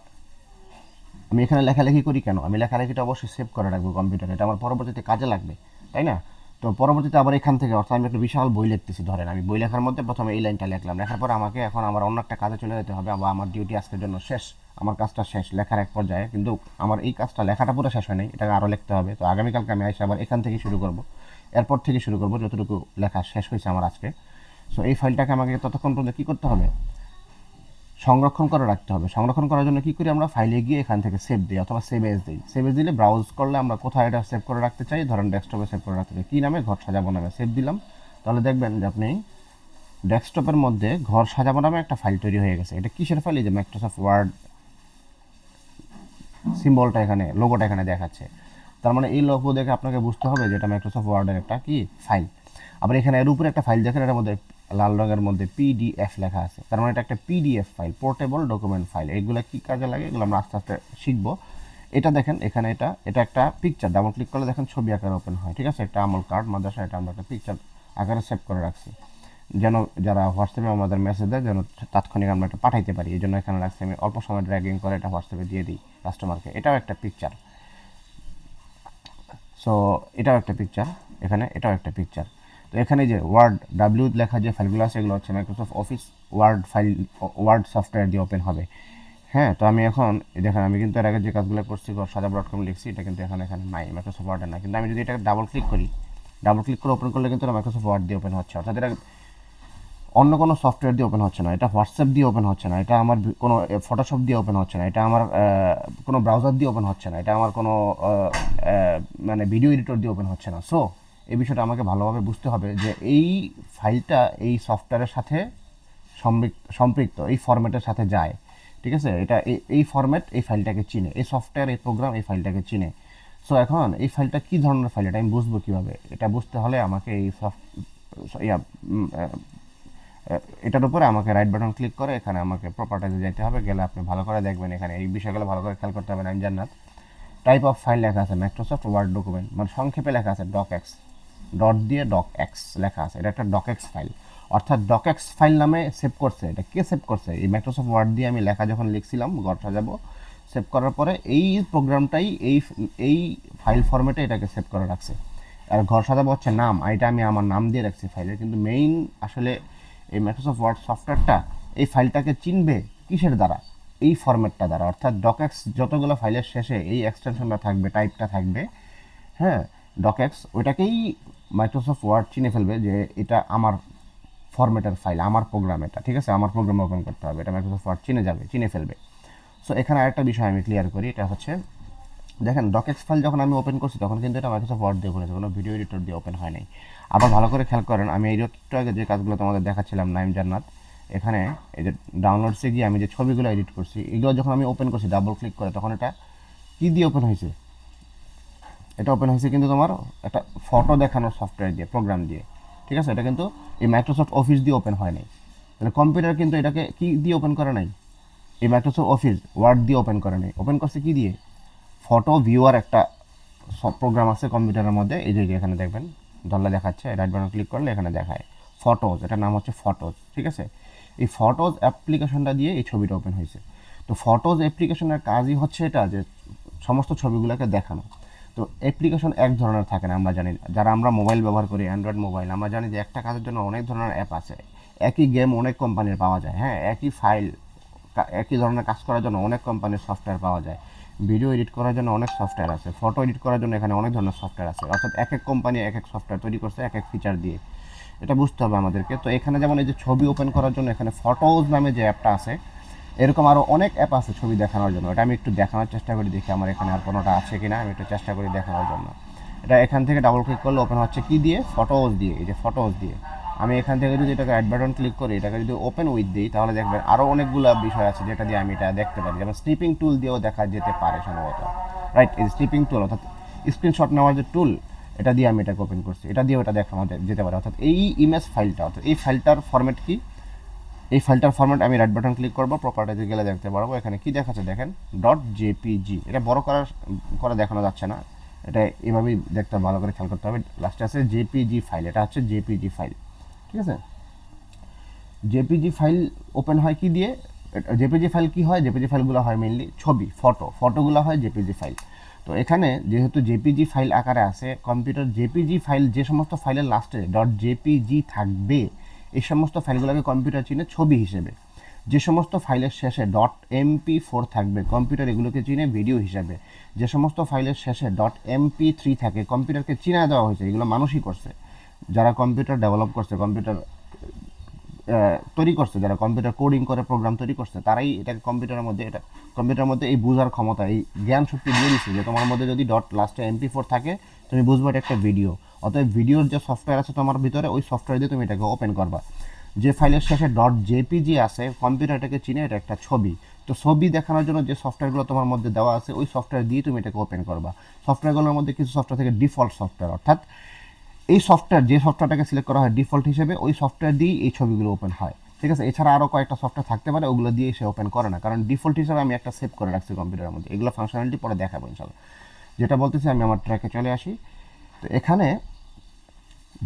Speaker 1: আমি এখানে লেখালেখি করি কেন, আমি লেখালেখিটা অবশ্যই সেভ করে রাখবো কম্পিউটারে, এটা আমার পরবর্তীতে কাজে লাগবে, তাই না? তো পরবর্তীতে আবার এখান থেকে, অর্থাৎ আমি একটা বিশাল বই লিখতেছি, ধরেন আমি বই লেখার মধ্যে প্রথমে এই লাইনটা লিখলাম, লেখার পর আমাকে এখন আমার অন্য একটা কাজে চলে যেতে হবে, বা আমার ডিউটি আজকের জন্য শেষ, আমার কাজটা শেষ লেখার এক পর্যায়ে, কিন্তু আমার এই কাজটা লেখাটা পুরো শেষ হয় নাই, এটাকে আরও লিখতে হবে। তো আগামীকালকে আমি এসে আবার এখান থেকে শুরু করব, এরপর থেকে শুরু করব যতটুকু লেখা শেষ হয়েছে আমার আজকে। সো এই ফাইলটাকে আমাকে ততক্ষণ পর্যন্ত কী করতে হবে, সংরক্ষণ করে রাখতে হবে। সংরক্ষণ করার জন্য কী করি আমরা, ফাইলে গিয়ে এখান থেকে সেভ দিই অথবা সেভ এজ দিই। সেভ এজ দিলে ব্রাউজ করলে আমরা কোথায় এটা সেভ করে রাখতে চাই, ধরেন ডেস্কটপে সেভ করে রাখতে চাই, কী নামে, ঘর সাজাবো নামে সেভ দিলাম। তাহলে দেখবেন যে আপনি ডেস্কটপের মধ্যে ঘর সাজাবো নামে একটা ফাইল তৈরি হয়ে গেছে। এটা কিসের ফাইল, এই যে মাইক্রোসফট ওয়ার্ড সিম্বলটা এখানে, লোগোটা এখানে দেখাচ্ছে। তার মানে এই লোগো দেখে আপনাকে বুঝতে হবে যে এটা মাইক্রোসফট ওয়ার্ডের একটা কি ফাইল। আবার এখানে এর উপরে একটা ফাইল দেখেন, এটার মধ্যে লাল রঙের মধ্যে পিডিএফ লেখা আছে, তার মানে এটা একটা PDF file, portable document file. এগুলো কী কাজে লাগে এগুলো আমরা আস্তে আস্তে শিখবো। এটা দেখেন এখানে, এটা একটা পিকচার, ডাবল ক্লিক করলে দেখেন ছবি আকারে ওপেন হয়, ঠিক আছে? একটা আমল কার্ড মাদ্রাসা, এটা আমরা একটা পিকচার আকারে সেভ করে রাখছি, যেন যারা হোয়াটসঅ্যাপে আমাদের মেসেজ দেয় যেন তাৎক্ষণিক আমরা এটা পাঠাইতে পারি, এই জন্য এখানে রাখছি। আমি অল্প সময় ড্র্যাগিং করে এটা হোয়াটসঅ্যাপে দিয়ে দিই কাস্টমারকে। এটাও একটা পিকচার। সো এটাও একটা পিকচার, এটাও একটা পিকচার। তো এখানে যে ওয়ার্ড ডাব্লিউ লেখা যে ফাইলগুলো আছে এগুলো হচ্ছে Microsoft office word file, word software দিয়ে ওপেন হবে। হ্যাঁ, তো আমি এখন দেখেন, আমি কিন্তু এর আগে যে কাজগুলো করছি, সাজাব.com লিখছি, এটা কিন্তু এখানে নাই, মাইক্রোসফট ওয়ার্ডে না। কিন্তু আমি যদি এটা ডাবল ক্লিক করি, ডাবল ক্লিক করে ওপেন করলে কিন্তু মাইক্রোসফট ওয়ার্ড দিয়ে ওপেন হচ্ছে, অর্থাৎ এটা অন্য কোনো সফটওয়্যার দিয়ে ওপেন হচ্ছে না, এটা হোয়াটসঅ্যাপ দিয়ে ওপেন হচ্ছে না, এটা আমার কোনো ফটোশপ দিয়ে ওপেন হচ্ছে না, এটা আমার কোনো ব্রাউজার দিয়ে ওপেন হচ্ছে না, এটা আমার কোনো মানে ভিডিও এডিটর দিয়ে ওপেন হচ্ছে না। সো এই বিষয়টা আমাকে ভালোভাবে বুঝতে হবে যে এই ফাইলটা এই সফটওয়্যারের সাথে সম্পৃক্ত, এই ফরম্যাটের সাথে যায়, ঠিক আছে? এটা এই ফরম্যাট এই ফাইলটাকে চিনে, এই সফটওয়্যার এই প্রোগ্রাম এই ফাইলটাকে চিনে। সো এখন এই ফাইলটা কী ধরনের ফাইল এটা আমি বুঝবো কীভাবে, এটা বুঝতে হলে আমাকে এই এটার উপরে আমাকে রাইট বাটন ক্লিক করে এখানে আমাকে প্রপার্টিতে যেতে হবে, গেলে আপনি ভালো করে দেখবেন এখানে এই বিষয়গুলো ভালো করে খেয়াল করতে হবে। আমি জান্নাত, টাইপ অফ ফাইল লেখা আছে মাইক্রোসফট ওয়ার্ড ডকুমেন্ট, মানে সংক্ষেপে লেখা আছে ডকএক্স, ডট দিয়ে ডকএক্স লেখা আছে, এটা একটা ডকএক্স ফাইল, অর্থাৎ ডকএক্স ফাইল নামে সেভ করছে। এটা কে সেভ করছে, এই মাইক্রোসফট ওয়ার্ড দিয়ে আমি লেখা যখন লিখছিলাম ঘর সাজাবো, সেভ করার পরে এই প্রোগ্রামটাই এই ফাইল ফরম্যাটে এটাকে সেভ করে রাখছে। আর ঘর সাজাবো হচ্ছে নাম, এটা আমি আমার নাম দিয়ে রাখছি ফাইলের, কিন্তু মেইন আসলে এই মাইক্রোসফট ওয়ার্ড সফটওয়্যারটা এই ফাইলটাকে চিনবে কিসের দ্বারা, এই ফরম্যাটটা দ্বারা, অর্থাৎ ডকএক্স যতগুলো ফাইলের শেষে এই এক্সটেনশনটা থাকবে, টাইপটা থাকবে, হ্যাঁ ডকএক্স, ওইটাকেই মাইক্রোসফট ওয়ার্ড চিনে ফেলবে যে এটা আমার ফরম্যাটের ফাইল, আমার প্রোগ্রাম এটা, ঠিক আছে? আমার প্রোগ্রাম ওপেন করতে হবে, এটা মাইক্রোসফট ওয়ার্ড চিনে ফেলবে। সো এখানে আরেকটা বিষয় আমি ক্লিয়ার করি, এটা হচ্ছে দেখেন ডকএক্স ফাইল যখন আমি ওপেন করছি তখন কিন্তু এটা মাইক্রোসফট ওয়ার্ড দিয়ে করেছে, কোনো ভিডিও এডিটর দিয়ে ওপেন হয় নাই। আবার ভালো করে খেয়াল করেন, আমি এই একটু আগে যে কাজগুলো তোমাদের দেখাচ্ছিলাম নাইম জান্নাত, এখানে এই যে ডাউনলোডসে গিয়ে আমি যে ছবিগুলো এডিট করছি, এগুলো যখন আমি ওপেন করছি ডাবল ক্লিক করে, তখন এটা কী দিয়ে ওপেন হয়েছে, এটা ওপেন হয়েছে কিন্তু তোমার একটা ফটো দেখানোর সফটওয়্যার দিয়ে, প্রোগ্রাম দিয়ে, ঠিক আছে? এটা কিন্তু এই মাইক্রোসফট অফিস দিয়ে ওপেন হয় নাই। তাহলে কম্পিউটার কিন্তু এটাকে কী দিয়ে ওপেন করে নাই, এই মাইক্রোসফট অফিস ওয়ার্ড দিয়ে ওপেন করে নাই, ওপেন করছে কী দিয়ে, ফটো ভিউয়ার একটা সব প্রোগ্রাম আছে কম্পিউটারের মধ্যে, এই যে এখানে দেখবেন ধরলে দেখাচ্ছে, রাইট বাটন ক্লিক করলে এখানে দেখায় ফটোজ, এটার নাম হচ্ছে ফটোজ, ঠিক আছে? এই ফটোজ অ্যাপ্লিকেশনটা দিয়ে এই ছবিটা ওপেন হয়েছে। তো ফটোজ অ্যাপ্লিকেশনের কাজই হচ্ছে এটা, যে সমস্ত ছবিগুলোকে দেখানো। তো অ্যাপ্লিকেশন এক ধরনের থাকে না, আমরা জানি, যারা আমরা মোবাইল ব্যবহার করি, অ্যান্ড্রয়েড মোবাইল, আমরা জানি যে একটা কাজের জন্য অনেক ধরনের অ্যাপ আছে, একই গেম অনেক কোম্পানির পাওয়া যায়, হ্যাঁ একই ফাইল একই ধরনের কাজ করার জন্য অনেক কোম্পানির সফটওয়্যার পাওয়া যায়, ভিডিও এডিট করার জন্য অনেক সফটওয়্যার আছে, ফটো এডিট করার জন্য এখানে অনেক ধরনের সফটওয়্যার আছে, অর্থাৎ এক এক কোম্পানি এক এক সফটওয়্যার তৈরি করছে এক এক ফিচার দিয়ে, এটা বুঝতে হবে আমাদেরকে। তো এখানে যেমন এই যে ছবি ওপেন করার জন্য এখানে ফটোজ নামে যে অ্যাপটা আছে, এরকম আরও অনেক অ্যাপ আছে ছবি দেখানোর জন্য, এটা আমি একটু দেখানোর চেষ্টা করি, দেখি আমার এখানে আর কোনোটা আছে কিনা, আমি একটু চেষ্টা করি দেখানোর জন্য। এটা এখান থেকে ডাবল ক্লিক করলে ওপেন হচ্ছে কি দিয়ে, ফটোজ দিয়ে, এই যে ফটোজ দিয়ে। আমি এখান থেকে যদি এটাকে অ্যাড বাটন ক্লিক করি, এটাকে যদি ওপেন উইথ দিই, তাহলে দেখবেন আরও অনেকগুলো বিষয় আছে যেটা দিয়ে আমি এটা দেখতে পারি, যেমন স্নিপিং টুল দিয়েও দেখা যেতে পারে সম্ভবত, রাইট? এই স্নিপিং টুল অর্থাৎ স্ক্রিনশট নেওয়ার যে টুল, এটা দিয়ে আমি এটাকে ওপেন করছি, এটা দিয়েও এটা দেখানো যেতে পারে। অর্থাৎ এই ইমেজ ফাইলটা, অর্থাৎ এই ফাইলটার ফরম্যাট কি, এই ফাইলটার ফরম্যাট আমি রাইট বাটন ক্লিক করবো, প্রপার্টিতে গেলে দেখতে পারবো এখানে কি দেখাচ্ছে দেখেন, ডট জেপিজি, এটা বড় করে দেখানো যাচ্ছে না, এটা এভাবেই দেখতে হবে, ভালো করে খেয়াল করতে হবে। লাস্টে আছে জেপিজি ফাইল, এটা হচ্ছে জেপিজি ফাইল, ঠিক আছে। জেপিজি ফাইল ওপেন হয় কি দিয়ে? জেপিজি ফাইল কি হয়? জেপিজি ফাইলগুলো হয় মেইনলি ছবি, ফটোগুলো হয় জেপিজি ফাইল। তো এখানে যেহেতু জেপিজি ফাইল আকারে আছে, কম্পিউটার জেপিজি ফাইল, যে সমস্ত ফাইলের লাস্টে ডট জেপিজি থাকবে এই সমস্ত ফাইলগুলোকে কম্পিউটার চিনে ছবি হিসেবে। যে সমস্ত ফাইলের শেষে ডট MP4 থাকবে কম্পিউটার এগুলোকে চিনে ভিডিও হিসাবে। যে সমস্ত ফাইলের শেষে ডট MP3 থাকে কম্পিউটারকে চিনা দেওয়া হয়েছে, এগুলো মানুষই করছে, যারা কম্পিউটার ডেভেলপ করছে, কম্পিউটার তৈরি করছে, যারা কম্পিউটার কোডিং করে প্রোগ্রাম তৈরি করছে, তারাই এটাকে কম্পিউটারের মধ্যে এই বোঝার ক্ষমতা, এই জ্ঞান শক্তি দিয়ে দিচ্ছে যে তোমার মধ্যে যদি ডট লাস্টে MP4 থাকে তুমি বুঝবে এটা একটা ভিডিও। অতএব ভিডিওর যে সফটওয়্যার আছে তোমার ভিতরে, ওই সফটওয়্যার দিয়ে তুমি এটাকে ওপেন করবা। যে ফাইলের শেষে ডট জেপিজি আছে কম্পিউটার এটাকে চিনে এটা একটা ছবি। তো ছবি দেখানোর জন্য যে সফটওয়্যারগুলো তোমার মধ্যে দেওয়া আছে ওই সফটওয়্যার দিয়ে তুমি এটাকে ওপেন করবা। সফটওয়্যারগুলোর মধ্যে কিছু সফটওয়্যার থেকে ডিফল্ট সফটওয়্যার, অর্থাৎ এই সফটওয়্যার, যে সফটওয়্যারটাকে সিলেক্ট করা হয় ডিফল্ট হিসেবে, ওই সফটওয়্যার দিয়েই এই ছবিগুলো ওপেন হয়, ঠিক আছে। এছাড়া আরও কয়েকটা সফটওয়্যার থাকতে পারে, ওগুলো দিয়ে সে ওপেন করে না, কারণ ডিফল্ট হিসেবে আমি একটা সেভ করে রাখছি কম্পিউটারের মধ্যে। এগুলো ফাংশনালিটি পরে দেখাবো ইনশাল্লাহ। যেটা বলতেছি, আমি আমার ট্র্যাকে চলে আসি। তো এখানে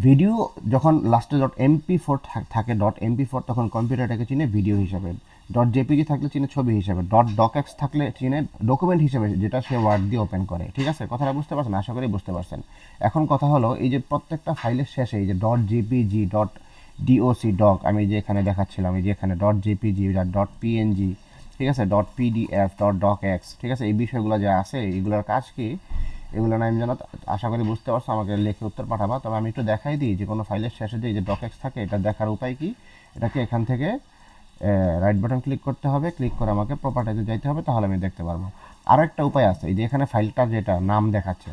Speaker 1: ভিডিও যখন লাস্টে ডট MP4 থাকে, ডট MP4, তখন কম্পিউটারটাকে চিনে ভিডিও হিসাবে। ডট জেপিজি থাকলে চিনে ছবি হিসাবে। ডট ডকএক্স থাকলে চিনে ডকুমেন্ট হিসেবে, যেটা সে ওয়ার্ড দিয়ে ওপেন করে, ঠিক আছে। কথাটা বুঝতে পারছেন? আশা করি বুঝতে পারছেন। এখন কথা হলো, এই যে প্রত্যেকটা ফাইলের শেষে এই যে dot JPG, dot DOC doc, আমি যে এখানে দেখাচ্ছিলাম, এই যে এখানে ডট জেপিজি, ডট পিএনজি, ঠিক আছে, ডট পিডিএফ, ডট ডকএক্স, ঠিক আছে, এই বিষয়গুলো যা আছে এগুলোর কাজ কি, এগুলো না আমি জানো, আশা করি বুঝতে পারছো, আমাকে লিখে উত্তর পাঠাবা। তবে আমি একটু দেখাই দিই যে কোনো ফাইলের শেষে যে ডকএক্স থাকে, এটা দেখার উপায় কি। এটাকে এখান থেকে রাইট বাটন ক্লিক করতে হবে, ক্লিক করে আমাকে প্রপার্টিতে যাইতে হবে, তাহলে আমি দেখতে পারবো। আরও একটা উপায় আছে, এই যে এখানে ফাইলটা যেটা নাম দেখাচ্ছে,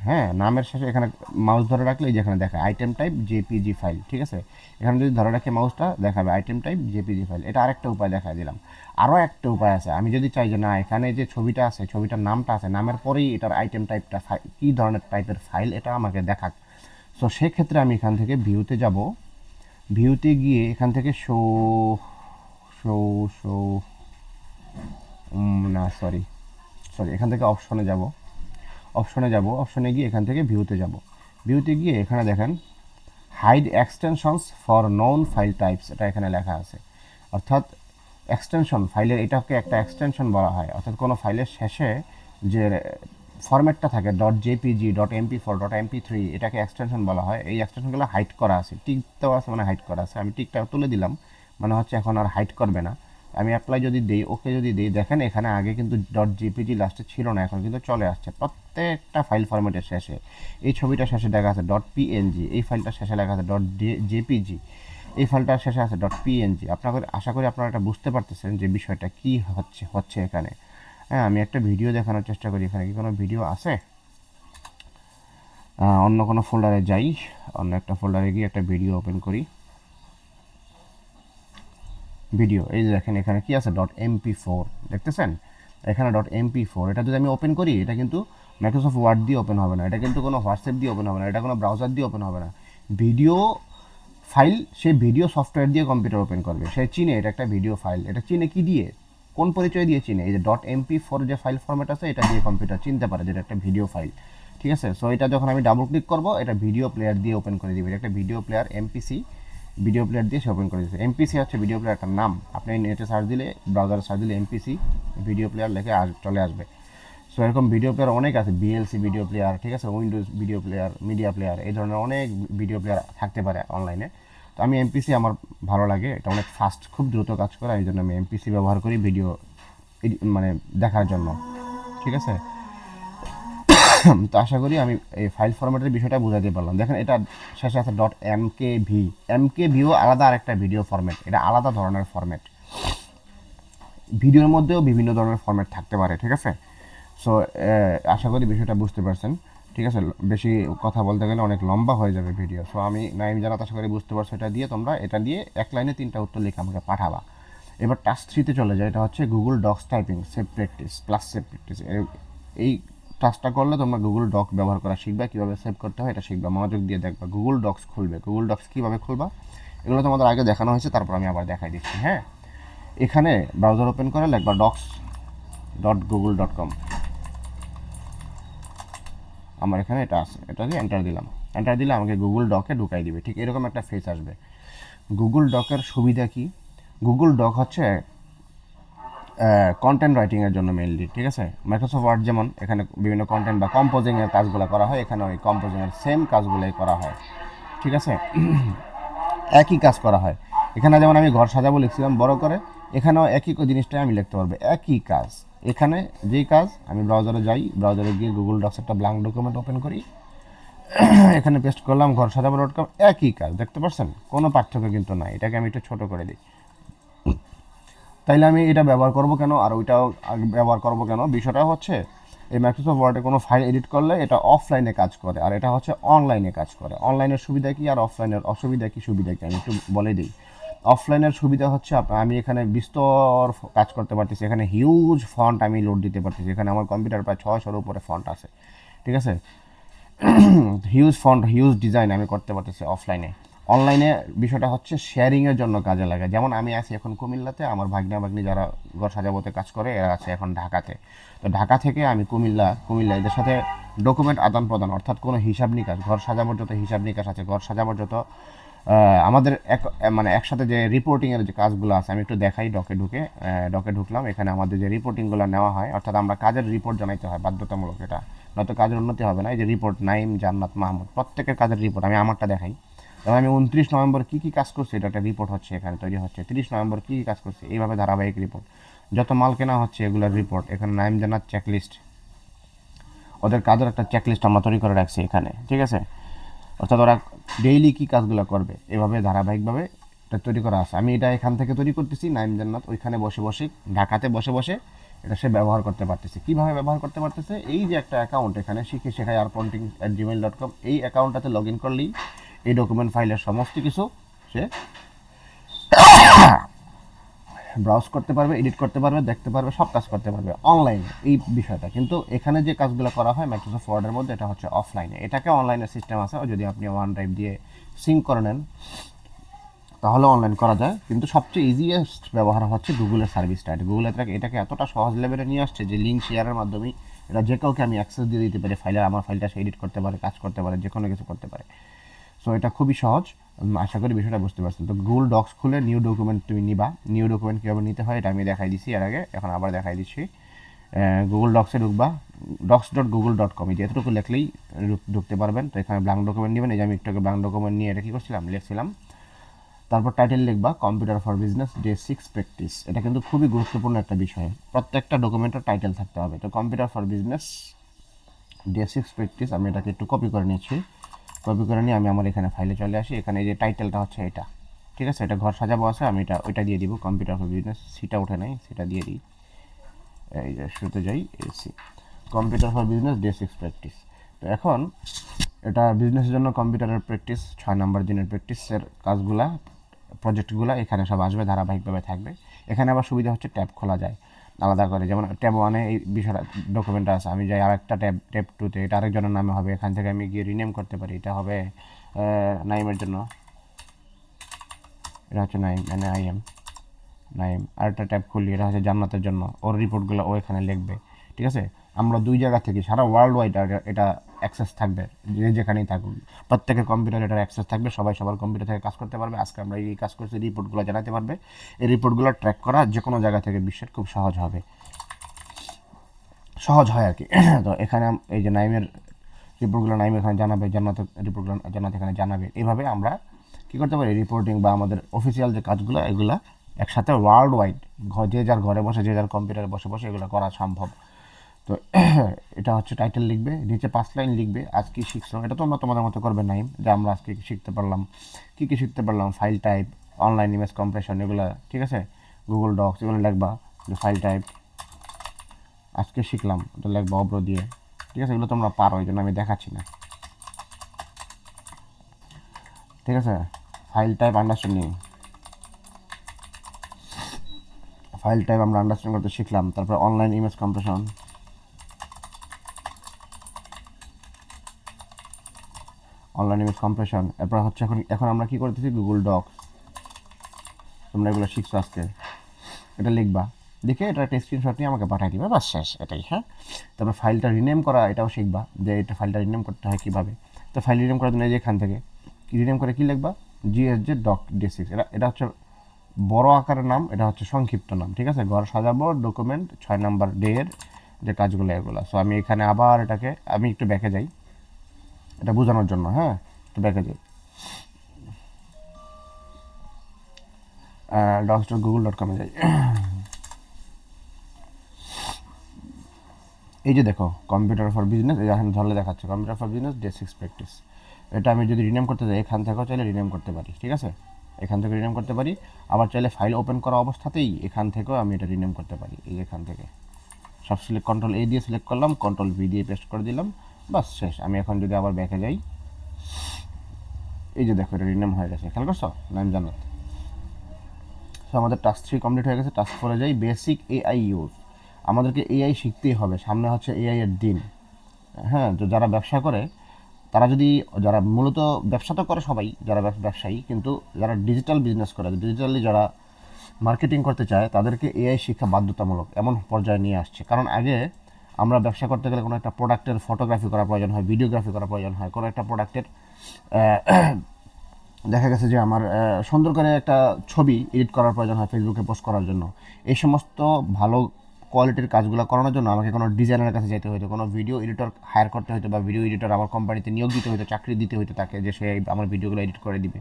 Speaker 1: হ্যাঁ, নামের শেষে এখানে মাউস ধরে রাখলে এই যেখানে দেখায় আইটেম টাইপ জেপিজি ফাইল, ঠিক আছে। এখানে যদি ধরে রাখি মাউসটা, দেখাবে আইটেম টাইপ জেপিজি ফাইল। এটা আরেকটা উপায় দেখাই দিলাম। আরও একটা উপায় আছে, আমি যদি চাই যে না, এখানে যে ছবিটা আছে, ছবিটার নামটা আছে, নামের পরেই এটার আইটেম টাইপটা কী ধরনের টাইপের ফাইল এটা আমাকে দেখাক। সো সেক্ষেত্রে আমি এখান থেকে ভিউতে যাব, ভিউতে গিয়ে এখান থেকে শো শো শো না সরি সরি এখান থেকে অপশনে যাব, অপশনে গিয়ে এখান থেকে ভিউতে যাব। ভিউতে গিয়ে এখানে দেখেন hide extensions for known file types, এটা এখানে লেখা আছে। অর্থাৎ এক্সটেনশন, ফাইলের এটাকে একটা এক্সটেনশন বলা হয়। অর্থাৎ কোনো ফাইলের শেষে যে ফরম্যাটটা থাকে dot JPG, dot MP4, dot MP3, এটাকে এক্সটেনশন বলা হয়। এই এক্সটেনশনগুলো হাইড করা আছে, টিক দেওয়া আছে, মানে হাইড করা আছে। আমি টিকটা তুলে দিলাম, মানে হচ্ছে এখন আর হাইড করবে না। আমি অ্যাপ্লাই যদি দিই, ওকে যদি দিই, দেখেন এখানে আগে কিন্তু ডট জেপিজি লাস্টে ছিল না, এখন কিন্তু চলে আসছে প্রত্যেকটা ফাইল ফরম্যাটের শেষে। এই ছবিটা শেষে লেখা আছে ডট পিএনজি, এই ফাইলটা শেষে লেখা আছে ডট জেপিজি, এই ফাইলটার শেষে আছে ডট পিএনজি। আপনাদের আশা করি আপনারা এটা বুঝতে পারতেছেন যে বিষয়টা কি হচ্ছে এখানে। হ্যাঁ, আমি একটা ভিডিও দেখানোর চেষ্টা করি। এখানে কি কোনো ভিডিও আছে? অন্য কোনো ফোল্ডারে যাই, অন্য একটা ফোল্ডারে গিয়ে একটা ভিডিও ওপেন করি। ভিডিও, এই যে দেখেন এখানে কি আছে, ডট MP4, দেখতেছেন এখানে ডট MP4। এটা যদি আমি ওপেন করি, এটা কিন্তু মাইক্রোসফট ওয়ার্ড দিয়ে ওপেন হবে না, এটা কিন্তু কোনো হোয়াটসঅ্যাপ দিয়ে ওপেন হবে না, এটা কোনো ব্রাউজার দিয়ে ওপেন হবে না। ভিডিও ফাইল সে ভিডিও সফটওয়্যার দিয়ে কম্পিউটার ওপেন করবে, সে চিনে এটা একটা ভিডিও ফাইল। এটা চিনে কি দিয়ে, কোন পরিচয় দিয়ে চিনে? এই যে ডট MP4 যে ফাইল ফরম্যাট আছে, এটা দিয়ে কম্পিউটার চিনতে পারে যেটা একটা ভিডিও ফাইল, ঠিক আছে। সো এটা যখন আমি ডাবল ক্লিক করবো, এটা ভিডিও প্লেয়ার দিয়ে ওপেন করে দিবে। এটা একটা video player, MPC video player দিয়ে সে ওপেন করে দিচ্ছে। MPC হচ্ছে ভিডিও প্লেয়ারটার নাম। আপনি নেটে সার্চ দিলে, ব্রাউজারে সার্চ দিলে MPC ভিডিও প্লেয়ার লেখে চলে আসবে। সো এরকম ভিডিও প্লেয়ার অনেক আছে, BLC ভিডিও প্লেয়ার, ঠিক আছে, Windows video player, media player, এই ধরনের অনেক ভিডিও প্লেয়ার থাকতে পারে অনলাইনে। তো আমি MPC আমার ভালো লাগে, এটা অনেক ফাস্ট, খুব দ্রুত কাজ করে, এই জন্য আমি MPC ব্যবহার করি ভিডিও মানে দেখার জন্য, ঠিক আছে। তো আশা করি আমি এই ফাইল ফরম্যাটের বিষয়টা বুঝাতে পারলাম। দেখেন এটা শেষে আছে ডট MKV, MKVও আলাদা আরেকটা ভিডিও ফরম্যাট, এটা আলাদা ধরনের ফরম্যাট। ভিডিওর মধ্যেও বিভিন্ন ধরনের ফরম্যাট থাকতে পারে, ঠিক আছে। সো আশা করি বিষয়টা বুঝতে পারছেন, ঠিক আছে। বেশি কথা বলতে গেলে অনেক লম্বা হয়ে যাবে ভিডিও। সো আমি নাইম জানাত, আশা করি বুঝতে পারছো। এটা দিয়ে তোমরা, এটা দিয়ে এক লাইনে 3টা উত্তর লিখে আমাকে পাঠাবা। এবার টাস্ক 3তে চলে যায়, এটা হচ্ছে Google Docs typing save practice plus save practice. এই টাস্কটা করলে তোমরা গুগল ডক ব্যবহার করা শিখবে, কীভাবে সেভ করতে হয় এটা শিখবা। মনোযোগ দিয়ে দেখবা, গুগল ডক্স খুলবে। গুগল ডক্স কীভাবে খুলবা এগুলো তোমাদের আগে দেখানো হয়েছে, তারপর আমি আবার দেখাই দিচ্ছি। হ্যাঁ, এখানে ব্রাউজার ওপেন করে লিখবা docs.google.com, আমার এখানে এটা আছে, এটা দিয়ে এন্টার দিলাম, এন্টার দিলে আমাকে গুগল ডকে ঢুকাই দিবে। ঠিক এরকম একটা ফেস আসবে। গুগল ডকের সুবিধা কি? গুগল ডক হচ্ছে কন্টেন্ট রাইটিংয়ের জন্য মেইনলি, ঠিক আছে। মাইক্রোসফট ওয়ার্ড যেমন এখানে বিভিন্ন কন্টেন্ট বা কম্পোজিংয়ের কাজগুলো করা হয়, এখানে ওই কম্পোজিংয়ের সেম কাজগুলোই করা হয়, ঠিক আছে। একই কাজ করা হয়। এখানে যেমন আমি ঘর সাজাবো লিখছিলাম বড় করে, এখানেও একই জিনিসটাই আমি লিখতে পারবো, একই কাজ। এখানে যেই কাজ, আমি ব্রাউজারে যাই, ব্রাউজারে গিয়ে গুগল ডক্স একটা ব্ল্যাঙ্ক ডকুমেন্ট ওপেন করি, এখানে পেস্ট করলাম ঘর সাজাবো .com, একই কাজ, দেখতে পাচ্ছেন কোনো পার্থক্য কিন্তু নাই। এটাকে আমি একটু ছোট করে দিই। তাইলে আমি এটা ব্যবহার করব কেন আর ওইটাও ব্যবহার করব কেন? বিষয়টা হচ্ছে এই মাইক্রোসফট ওয়ার্ডে কোনো ফাইল এডিট করলে এটা অফলাইনে কাজ করে, আর এটা হচ্ছে অনলাইনে কাজ করে। অনলাইনের সুবিধা কি আর অফলাইনের অসুবিধা কি, সুবিধা কি আমি একটু বলে দিই। অফলাইনের সুবিধা হচ্ছে আমি এখানে বিস্তর কাজ করতে পারতেছি, এখানে হিউজ ফন্ট আমি লোড দিতে পারতেছি। এখানে আমার কম্পিউটার প্রায় 600-র উপরে ফন্ট আছে, ঠিক আছে। হিউজ ফন্ট, হিউজ ডিজাইন আমি করতে পারতেছি অফলাইনে। অনলাইনে বিষয়টা হচ্ছে শেয়ারিংয়ের জন্য কাজে লাগে। যেমন আমি আছি এখন কুমিল্লাতে, আমার ভাগ্না ভাগ্নি যারা ঘর সাজাবতে কাজ করে এরা আছে এখন ঢাকাতে। তো ঢাকা থেকে আমি কুমিল্লা এদের সাথে ডকুমেন্ট আদান প্রদান, অর্থাৎ কোনো হিসাব নিকাশ, ঘর সাজাবার যত হিসাব নিকাশ আছে, ঘর সাজাবার যত আমাদের মানে একসাথে যে রিপোর্টিংয়ের যে কাজগুলো আছে, আমি একটু দেখাই। ডকে ঢুকলাম, এখানে আমাদের যে রিপোর্টিংগুলো নেওয়া হয়, অর্থাৎ আমরা কাজের রিপোর্ট জানাইতে হয় বাধ্যতামূলক, এটা নয়তো কাজের উন্নতি হবে না। এই যে রিপোর্ট, নাইম, জান্নাত, মাহমুদ, প্রত্যেকের কাজের রিপোর্ট, আমি আমারটা দেখাই। তবে আমি 29 নভেম্বর কী কী কাজ করছি এটা একটা রিপোর্ট হচ্ছে এখানে তৈরি হচ্ছে। 30 নভেম্বর কী কী কাজ করছি, এইভাবে ধারাবাহিক রিপোর্ট। যত মাল কেনা হচ্ছে এগুলোর রিপোর্ট। এখানে নাইম, জান্নাত চেকলিস্ট, ওদের কাজের একটা চেকলিস্ট আমরা তৈরি করে রাখছি এখানে, ঠিক আছে। অর্থাৎ ওরা ডেইলি কী কাজগুলো করবে, এভাবে ধারাবাহিকভাবে এটা তৈরি করা আছে। আমি এটা এখান থেকে তৈরি করতেছি, নাইম জান্নাত ওইখানে বসে বসে, ঢাকাতে বসে বসে এটা সে ব্যবহার করতে পারতেছে। কীভাবে ব্যবহার করতে পারতেছে? এই যে একটা অ্যাকাউন্ট এখানে শেখাই arponting@gmail.com, এই অ্যাকাউন্টটাতে লগ ইন করলেই এই ডকুমেন্ট ফাইলের সমস্ত কিছু সে ব্রাউজ করতে পারবে, এডিট করতে পারবে, দেখতে পারবে, সব কাজ করতে পারবে অনলাইনে। এই বিষয়টা কিন্তু এখানে যে কাজগুলো করা হয় মাইক্রোসফট ওয়ার্ডের মধ্যে, এটা হচ্ছে অফলাইনে। এটাকে অনলাইনের সিস্টেম আছে, যদি আপনি ওয়ান ড্রাইভ দিয়ে সিঙ্ক করে নেন তাহলে অনলাইন করা যায়। কিন্তু সবচেয়ে ইজিয়েস্ট ব্যবহার হচ্ছে গুগলের সার্ভিসটা। গুগল এটাকে এতটা সহজ লেভেলে নিয়ে আসছে যে লিঙ্ক শেয়ারের মাধ্যমে এটা যে কাউকে আমি অ্যাক্সেস দিয়ে দিতে পারি ফাইলের, আমার ফাইলটা সে এডিট করতে পারে, কাজ করতে পারে, যে কোনো কিছু করতে পারে। সো এটা খুবই সহজ, আশা করি বিষয়টা বুঝতে পারছেন। তো গুগল ডক্স খুলে নিউ ডকুমেন্ট তুমি নিবা, নিউ ডকুমেন্ট কীভাবে নিতে হয় এটা আমি দেখাই দিচ্ছি এর আগে, এখন আবার দেখাই দিচ্ছি। গুগল ডক্সে ঢুকবা, docs.google.com, এই যে এতটুকু লিখলেই ঢুকতে পারবেন। তো এখানে ব্ল্যাঙ্ক ডকুমেন্ট নেবেন, এই যে আমি একটু ব্ল্যাঙ্ক ডকুমেন্ট নিয়ে এটা কী করছিলাম, লিখছিলাম। তারপর টাইটেল লিখবা computer for business day 6 practice. এটা কিন্তু খুবই গুরুত্বপূর্ণ একটা বিষয়, প্রত্যেকটা ডকুমেন্টের টাইটেল থাকতে হবে। তো computer for business day 6 practice, আমি এটাকে একটু কপি করে নিচ্ছি। কপি করে নিয়ে আমি আমার এখানে ফাইলে চলে আসি। এখানে এই যে টাইটেলটা হচ্ছে এটা, ঠিক আছে। এটা ঘর সাজাবো আছে, আমি ওইটা দিয়ে দিব, কম্পিউটার ফর বিজনেস। সিটা উঠে নেই, সেটা দিয়ে দিই। এই যে শুরুতে যাই, AC computer for business day 6 practice. তো এখন এটা বিজনেসের জন্য কম্পিউটারের প্র্যাকটিস, 6 নম্বর দিনের প্র্যাকটিসের কাজগুলা, প্রজেক্টগুলো এখানে সব আসবে, ধারাবাহিকভাবে থাকবে। এখানে আবার সুবিধা হচ্ছে ট্যাব খোলা যায় আলাদা করে, যেমন ট্যাব 1-এ এই বিষয়টা ডকুমেন্টটা আছে, আমি যাই আরেকটা ট্যাব 2-তে, এটা আরেকজনের নামে হবে, এখান থেকে আমি গিয়ে রিনেম করতে পারি। এটা হবে নাইমের জন্য, এটা হচ্ছে নাইম, NIM, নাইম। আরেকটা ট্যাব খুলি, এটা হচ্ছে জান্নাতের জন্য, ওর রিপোর্টগুলো ও এখানে লিখবে, ঠিক আছে। আমরা দুই জায়গা থেকে সারা ওয়ার্ল্ড ওয়াইড এটা অ্যাক্সেস থাকবে, যে যেখানেই থাকুক প্রত্যেকের কম্পিউটার এটার অ্যাক্সেস থাকবে, সবাই সবার কম্পিউটার থেকে কাজ করতে পারবে। আজকে আমরা এই কাজ করছি, রিপোর্টগুলো জানাতে পারবে। এই রিপোর্টগুলো ট্র্যাক করা যে কোনো জায়গা থেকে বিশ্বের খুব সহজ হয় আর কি। তো এখানে এই যে নাইমের রিপোর্টগুলো নাইম এখানে জানাবে, জান্নাতের রিপোর্টগুলো জান্নাত এখানে জানাবে। এইভাবে আমরা কী করতে পারি, রিপোর্টিং বা আমাদের অফিসিয়াল যে কাজগুলো এগুলো একসাথে ওয়ার্ল্ড ওয়াইড যে যার ঘরে বসে, যে যার কম্পিউটারে বসে বসে এগুলো করা সম্ভব। তো এটা হচ্ছে টাইটেল লিখবে, নিচে 5 লাইন লিখবে আজ কী শিখছো। এটা তোমরা তোমাদের মতো করবে নাইম, যে আমরা আজকে শিখতে পারলাম, কী কী শিখতে পারলাম, file type, online image compression, এগুলো, ঠিক আছে। গুগল ডক্স, এগুলো লিখবা যে ফাইল টাইপ আজকে শিখলাম, এটা লিখবা অব্র দিয়ে, ঠিক আছে। এগুলো তোমরা পারো, এই জন্য আমি দেখাচ্ছি না, ঠিক আছে। File type understanding, file type আমরা আন্ডারস্ট্যান্ড করতে শিখলাম। তারপর online image compression, online image compression. এরপর হচ্ছে এখন আমরা কী করতেছি, গুগল ডক্স, তোমরা এগুলো শিখছো আজকে, এটা লিখবা। দেখে এটা একটা স্ক্রিনশট নিয়ে আমাকে পাঠিয়ে দিবে, বাস শেষ, এটাই। হ্যাঁ, তারপর ফাইলটা রিনেম করা, এটাও শিখবা যে এটা ফাইলটা রিনেম করতে হয় কীভাবে। তো ফাইল রিনেম করার জন্য এই যে এখান থেকে রিনেম করে কী লিখবা, জিএসজে ডক ডি6, এটা হচ্ছে বড় আকারের নাম, এটা হচ্ছে সংক্ষিপ্ত নাম, ঠিক আছে। ঘর সাজাবো ডকুমেন্ট 6 নাম্বার ডে এর যে কাজগুলো এগুলো। সো আমি এখানে আবার এটাকে আমি একটু ব্যাকে যাই এটা বোঝানোর জন্য। হ্যাঁ, একটু ব্যাকে যাই, docs.google.com-এ যাই। এই যে দেখো কম্পিউটার ফর বিজনেস, এখানে ধরলে দেখাচ্ছে কম্পিউটার ফর বিজনেস ডে6 প্র্যাকটিস। এটা আমি যদি রিনেম করতে চাই এখান থেকেও চাইলে রিনেম করতে পারি, ঠিক আছে। এখান থেকে রিনেম করতে পারি, আবার চাইলে ফাইল ওপেন করা অবস্থাতেই এখান থেকেও আমি এটা রিনেম করতে পারি। এই এখান থেকে সব সিলেক্ট, কন্ট্রোল এ দিয়ে সিলেক্ট করলাম, কন্ট্রোল ভি দিয়ে পেস্ট করে দিলাম, বাস শেষ। আমি এখন যদি আবার ব্যাকে যাই, এই যে দেখো এটা রিনেম হয়ে গেছে, খেয়াল করছো, নাম জানাত। সো আমাদের টাস্ক 3 কমপ্লিট হয়ে গেছে। টাস্ক 4-এ যাই, বেসিক এআই ইউজ। আমাদেরকে এআই শিখতেই হবে, সামনে হচ্ছে এআই এর দিন। হ্যাঁ, তো যারা ব্যবসা করে তারা যদি, যারা মূলত ব্যবসা তো করে সবাই, যারা ব্যবসায়ী, কিন্তু যারা ডিজিটাল বিজনেস করে, ডিজিটালি যারা মার্কেটিং করতে চায়, তাদেরকে এআই শিক্ষা বাধ্যতামূলক এমন পর্যায়ে নিয়ে আসছে। কারণ আগে আমরা ব্যবসা করতে গেলে কোনো একটা প্রোডাক্টের ফটোগ্রাফি করার প্রয়োজন হয়, ভিডিওগ্রাফি করার প্রয়োজন হয়, কোনো একটা প্রোডাক্টের দেখা গেছে যে আমার সুন্দর করে একটা ছবি এডিট করার প্রয়োজন হয় ফেসবুকে পোস্ট করার জন্য। এই সমস্ত ভালো কোয়ালিটির কাজগুলো করানোর জন্য আমাকে কোনো ডিজাইনারের কাছে যেতে হতো, কোনো ভিডিও এডিটর হায়ার করতে হতো, বা ভিডিও এডিটর আমার কোম্পানিতে নিয়োগ দিতে হতো, চাকরি দিতে হতো তাকে, যে সে আমার ভিডিওগুলো এডিট করে দিবে।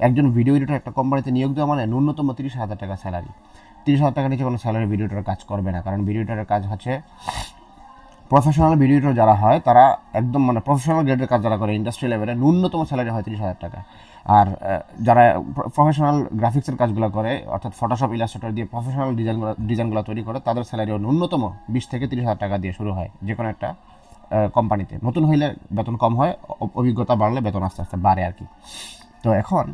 Speaker 1: একজন ভিডিও এডিটর একটা কোম্পানিতে নিয়োগ দেওয়া মানে ন্যূনতম 30,000 টাকা স্যালারি। 30,000 টাকা নিচে কোনো স্যালারি ভিডিও এডিটর কাজ করবে না, কারণ ভিডিও এডিটরের কাজ হচ্ছে প্রফেশনাল ভিডিও এডিটর যারা হয় তারা একদম মানে প্রফেশনাল গ্রেডের কাজ যারা করে ইন্ডাস্ট্রি লেভেলে ন্যূনতম স্যালারি হয় 30,000 টাকা। আর যারা প্রফেশনাল গ্রাফিক্সের কাজগুলো করে, অর্থাৎ ফটোশপ ইলাস্ট্রেটর দিয়ে প্রফেশনাল ডিজাইনগুলো তৈরি করে, তাদের স্যালারিও ন্যূনতম 20 থেকে 30,000 টাকা দিয়ে শুরু হয় যে কোনো একটা কোম্পানিতে। নতুন হইলে বেতন কম হয়, অভিজ্ঞতা বাড়লে বেতন আস্তে আস্তে বাড়ে আর কি। তো এখন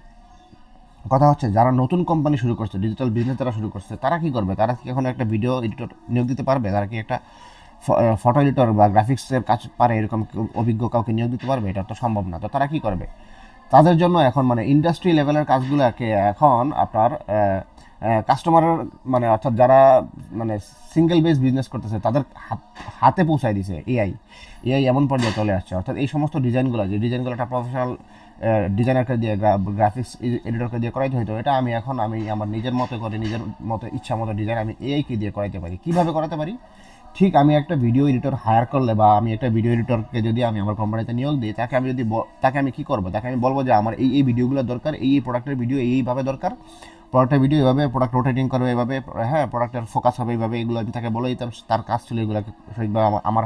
Speaker 1: কথা হচ্ছে যারা নতুন কোম্পানি শুরু করছে, ডিজিটাল বিজনেস যারা শুরু করছে, তারা কি করবে? তারা কি এখন একটা ভিডিও এডিটর নিয়োগ দিতে পারবে? তারা কি একটা ফটো এডিটর বা গ্রাফিক্সের কাজ পারে এরকম অভিজ্ঞ কাউকে নিয়োগ দিতে পারবে? এটা তো সম্ভব না। তো তারা কি করবে? তাদের জন্য এখন মানে ইন্ডাস্ট্রি লেভেলের কাজগুলোকে এখন আপনার কাস্টমারের মানে অর্থাৎ যারা মানে সিঙ্গেল বেস বিজনেস করতেছে তাদের হাতে পৌঁছায় দিছে এআই। এআই এমন পর্যায়ে চলে আসছে, অর্থাৎ এই সমস্ত ডিজাইনগুলো, যে ডিজাইনগুলো একটা প্রফেশনাল ডিজাইনারকে দিয়ে, গ্রাফিক্স এডিটরকে দিয়ে করাইতে হইতো, এটা আমি এখন আমার নিজের মতো করে, নিজের মতো ইচ্ছা মতো ডিজাইন আমি এআইকে দিয়ে করাইতে পারি। কীভাবে করাতে পারি? ঠিক আমি একটা ভিডিও এডিটর হায়ার করলে, বা আমি একটা ভিডিও এডিটরকে যদি আমি আমার কোম্পানিতে নিয়োগ দিই, তাকে আমি যদি তাকে আমি কী করবো, তাকে আমি বলবো যে আমার এই ভিডিওগুলো দরকার, এই প্রোডাক্টের ভিডিও এইভাবে দরকার, প্রোডাক্টের ভিডিও এভাবে, প্রোডাক্ট রোটেটিং করবে এভাবে, হ্যাঁ প্রোডাক্টের ফোকাস হবে এইভাবে, এগুলো আমি তাকে বলে দিতাম। তার কাজ ছিল এগুলোকে সঠিকভাবে আমার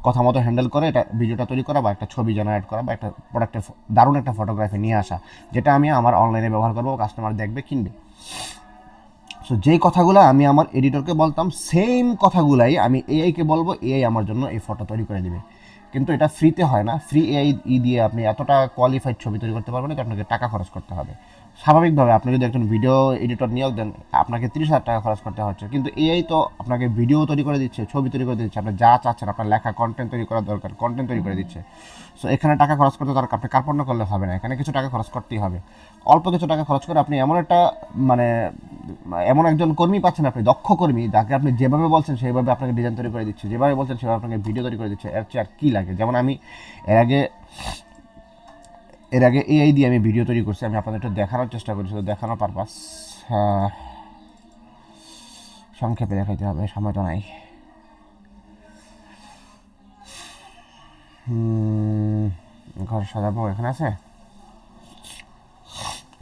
Speaker 1: কথা মতো হ্যান্ডেল করে এটা ভিডিওটা তৈরি করা, বা একটা ছবি জেনারেট করা, বা একটা প্রোডাক্টের দারুণ একটা ফটোগ্রাফি নিয়ে আসা, যেটা আমি আমার অনলাইনে ব্যবহার করবো, কাস্টমার দেখবে, কিনবে। সো যেই কথাগুলো আমি আমার এডিটরকে বলতাম, সেম কথাগুলাই আমি এআইকে বলবো, এআই আমার জন্য এই ফটো তৈরি করে দিবে। কিন্তু এটা ফ্রিতে হয় না, ফ্রি এআই দিয়ে আপনি এতটা কোয়ালিফাইড ছবি তৈরি করতে পারবেন না, আপনাকে টাকা খরচ করতে হবে। স্বাভাবিকভাবে আপনি যদি একজন ভিডিও এডিটর নিয়োগ দেন, আপনাকে 30,000 টাকা খরচ করতে হচ্ছে, কিন্তু এআই তো আপনাকে ভিডিও তৈরি করে দিচ্ছে, ছবি তৈরি করে দিচ্ছে, আপনি যা চাচ্ছেন, আপনার লেখা কন্টেন্ট তৈরি করা দরকার, কন্টেন্ট তৈরি করে দিচ্ছে। সো এখানে টাকা খরচ করতে দরকার, আপনি কার্পণ্য করলে হবে না, এখানে কিছু টাকা খরচ করতেই হবে। অল্প কিছু টাকা খরচ করে আপনি এমন একটা মানে এমন একজন কর্মী পাচ্ছেন, আপনি দক্ষ কর্মী, যাকে আপনি যেভাবে বলছেন সেইভাবে আপনাকে ডিজাইন তৈরি করে দিচ্ছে, যেভাবে বলছেন সেভাবে আপনাকে ভিডিও তৈরি করে দিচ্ছে। এর চেয়ে আর কী লাগে? যেমন আমি এর আগে এআই দিয়ে আমি ভিডিও তৈরি করছি, আমি আপনাদের একটু দেখানোর চেষ্টা করি, শুধু দেখানোর পারপাস, সংক্ষেপে দেখাইতে হবে, সময় তো নাই। ঘর সাজাবো এখানে আছে,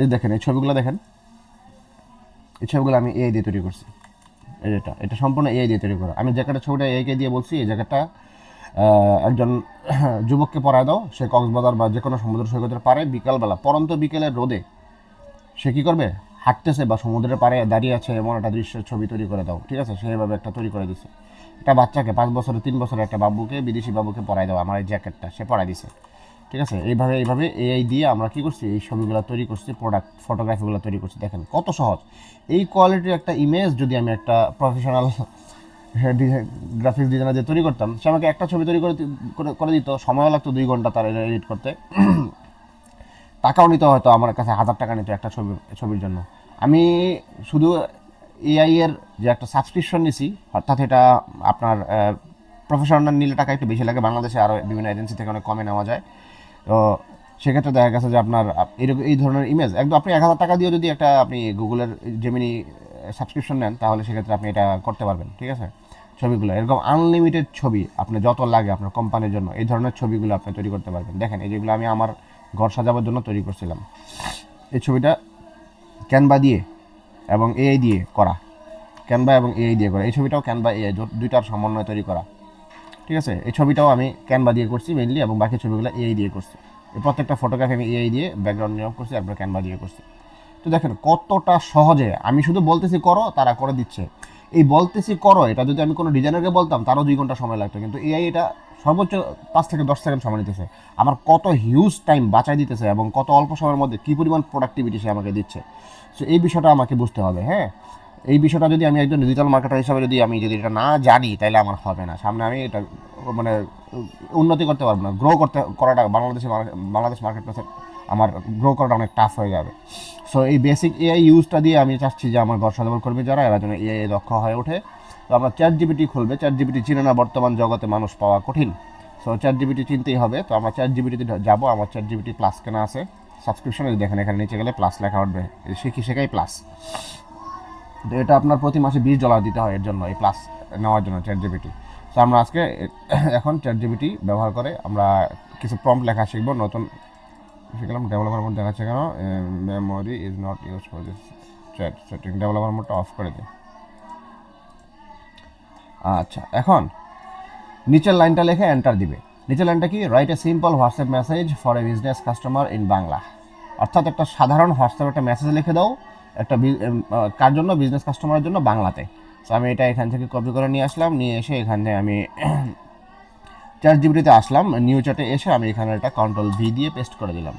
Speaker 1: এই দেখেন এই ছবিগুলো দেখেন, এই ছবিগুলো আমি এআই দিয়ে তৈরি করছি। এটা সম্পূর্ণ এআই দিয়ে তৈরি করা। আমি জ্যাকেটের ছবিটা এআইকে দিয়ে বলছি এই জ্যাকেটটা একজন যুবককে পরায় দাও, সে কক্সবাজার বা যে কোনো সমুদ্র সৈকতের পারে বিকালবেলা, পরন্ত বিকেলের রোদে সে কী করবে, হাঁটতেছে বা সমুদ্রের পাড়ে দাঁড়িয়ে আছে, এমন একটা দৃশ্যের ছবি তৈরি করে দাও, ঠিক আছে। সেইভাবে একটা তৈরি করে দিছে। একটা বাচ্চাকে 5 বছরের 3 বছরের একটা বাবুকে, বিদেশি বাবুকে পরায় দাও আমার এই জ্যাকেটটা, সে পরাই দিছে, ঠিক আছে। এইভাবে এআই দিয়ে আমরা কী করছি, এই ছবিগুলো তৈরি করছি, প্রোডাক্ট ফটোগ্রাফিগুলো তৈরি করছি। দেখেন কত সহজ। এই কোয়ালিটির একটা ইমেজ যদি আমি একটা প্রফেশনাল গ্রাফিক্স ডিজাইনার দিয়ে তৈরি করতাম, সে আমাকে একটা ছবি তৈরি করে দিত, সময়ও লাগতো 2 ঘন্টা তার এডিট করতে, টাকাও নিতে হয়তো আমার কাছে 1,000 টাকা নিত একটা ছবির জন্য। আমি শুধু এআই এর যে একটা সাবস্ক্রিপশন নিছি, অর্থাৎ এটা আপনার প্রফেশনাল নিলে টাকা একটু বেশি লাগে, বাংলাদেশে আরও বিভিন্ন এজেন্সি থেকে অনেক কমে নেওয়া যায়। তো সেক্ষেত্রে দেখা গেছে যে আপনার এরকম এই ধরনের ইমেজ একদম আপনি 1,000 টাকা দিয়ে যদি একটা আপনি গুগলের জেমিনি সাবস্ক্রিপশন নেন, তাহলে সেক্ষেত্রে আপনি এটা করতে পারবেন, ঠিক আছে। ছবিগুলো এরকম আনলিমিটেড ছবি আপনার যত লাগে আপনার কোম্পানির জন্য, এই ধরনের ছবিগুলো আপনি তৈরি করতে পারবেন। দেখেন এই যেগুলো আমি আমার ঘর সাজাবার জন্য তৈরি করছিলাম, এই ছবিটা ক্যানভা দিয়ে এবং এআই দিয়ে করা, ক্যানভা এবং এআই দিয়ে করা। এই ছবিটাও ক্যানভা এআই দুইটার সমন্বয়ে তৈরি করা, ঠিক আছে। এই ছবিটাও আমি ক্যানভা দিয়ে করছি মেইনলি, এবং বাকি ছবিগুলো এআই দিয়ে করছি। এই প্রত্যেকটা ফটোগ্রাফি আমি এআই দিয়ে ব্যাকগ্রাউন্ড নিয়োগ করছি, তারপরে ক্যানভা দিয়ে করছি। তো দেখেন কতটা সহজে, আমি শুধু বলতেছি করো, তারা করে দিচ্ছে। এই বলতেছি করো, এটা যদি আমি কোনো ডিজাইনারকে বলতাম তারও 2 ঘন্টা সময় লাগতো, কিন্তু এআই এটা সর্বোচ্চ 5 থেকে 10 সেকেন্ড সময় নিতেছে। আমার কত হিউজ টাইম বাঁচাই দিতেছে এবং কত অল্প সময়ের মধ্যে কী পরিমাণ প্রোডাক্টিভিটি সে আমাকে দিচ্ছে। সো এই বিষয়টা আমাকে বুঝতে হবে। হ্যাঁ, এই বিষয়টা যদি আমি একজন ডিজিটাল মার্কেটার হিসাবে যদি এটা না জানি, তাহলে আমার হবে না। সামনে আমি এটা মানে উন্নতি করতে পারবো না, করাটা বাংলাদেশ মার্কেট প্লেসে আমার গ্রো করাটা অনেক টাফ হয়ে যাবে। সো এই বেসিক এআই ইউজটা দিয়ে আমি চাচ্ছি যে আমার ঘর সাজাবার কর্মী যারা, এরা যেন এআই দক্ষ হয়ে ওঠে। তো আমরা চ্যাট খুলবে, চ্যাট চিনে না বর্তমান জগতে মানুষ পাওয়া কঠিন। সো চ্যাট চিনতেই হবে। তো আমরা চ্যাট যাবো, আমার চ্যাট প্লাস কেনা আছে সাবস্ক্রিপশন, দেখেন এখানে নিচে গেলে প্লাস লেখা উঠবে, শেখাই প্লাস। তো এটা আপনার প্রতি মাসে $20 দিতে হয় এর জন্য, এই প্লাস নেওয়ার জন্য চ্যাট। তো আমরা আজকে এখন চ্যাট ব্যবহার করে আমরা কিছু প্রম্পট লেখা শিখবো। নতুন শিখলাম ডেভেলপার মোড দেখাচ্ছে কেন, memory is not use for this chat setting, developer মোডটা অফ করে দিই। আচ্ছা, এখন নিচের লাইনটা লিখে এন্টার দিবে। নিচের লাইনটা কি, write a simple WhatsApp message for a business customer in Bangla. অর্থাৎ একটা সাধারণ হোয়াটসঅ্যাপ একটা মেসেজ লিখে দাও একটা কার জন্য, বিজনেস কাস্টমারের জন্য, বাংলাতে। তো আমি এটা এখান থেকে কপি করে নিয়ে আসলাম, নিয়ে এসে এখানে আমি চ্যাট আসলাম, নিউ চ্যাটে এসে আমি এখানে একটা Ctrl+V দিয়ে পেস্ট করে দিলাম।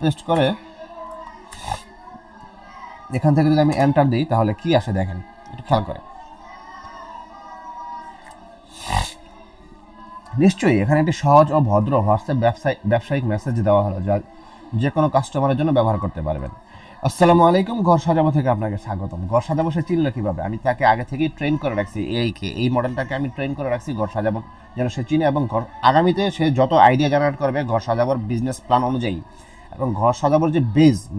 Speaker 1: পেস্ট করে এখান থেকে যদি আমি এন্টার দিই তাহলে কি আসে দেখেন, একটু খেয়াল করে। নিশ্চয়ই এখানে একটি সহজ ও ভদ্র হোয়াটসঅ্যাপ ব্যবসায়িক মেসেজ দেওয়া হলো, যা যে কোনো কাস্টমারের জন্য ব্যবহার করতে পারবেন। আসসালামু আলাইকুম, ঘর সাজাবো থেকে আপনাকে স্বাগতম। ঘর সাজাবো সে চিনল কীভাবে? আমি তাকে আগে থেকেই ট্রেন করে রাখছি, এই মডেলটাকে আমি ট্রেন করে রাখছি ঘর সাজাবো যেন সে চিনে, এবং আগামীতে সে যত আইডিয়া জেনারেট করবে ঘর সাজাবোর বিজনেস প্ল্যান অনুযায়ী, এবং ঘর সাজাবোর যে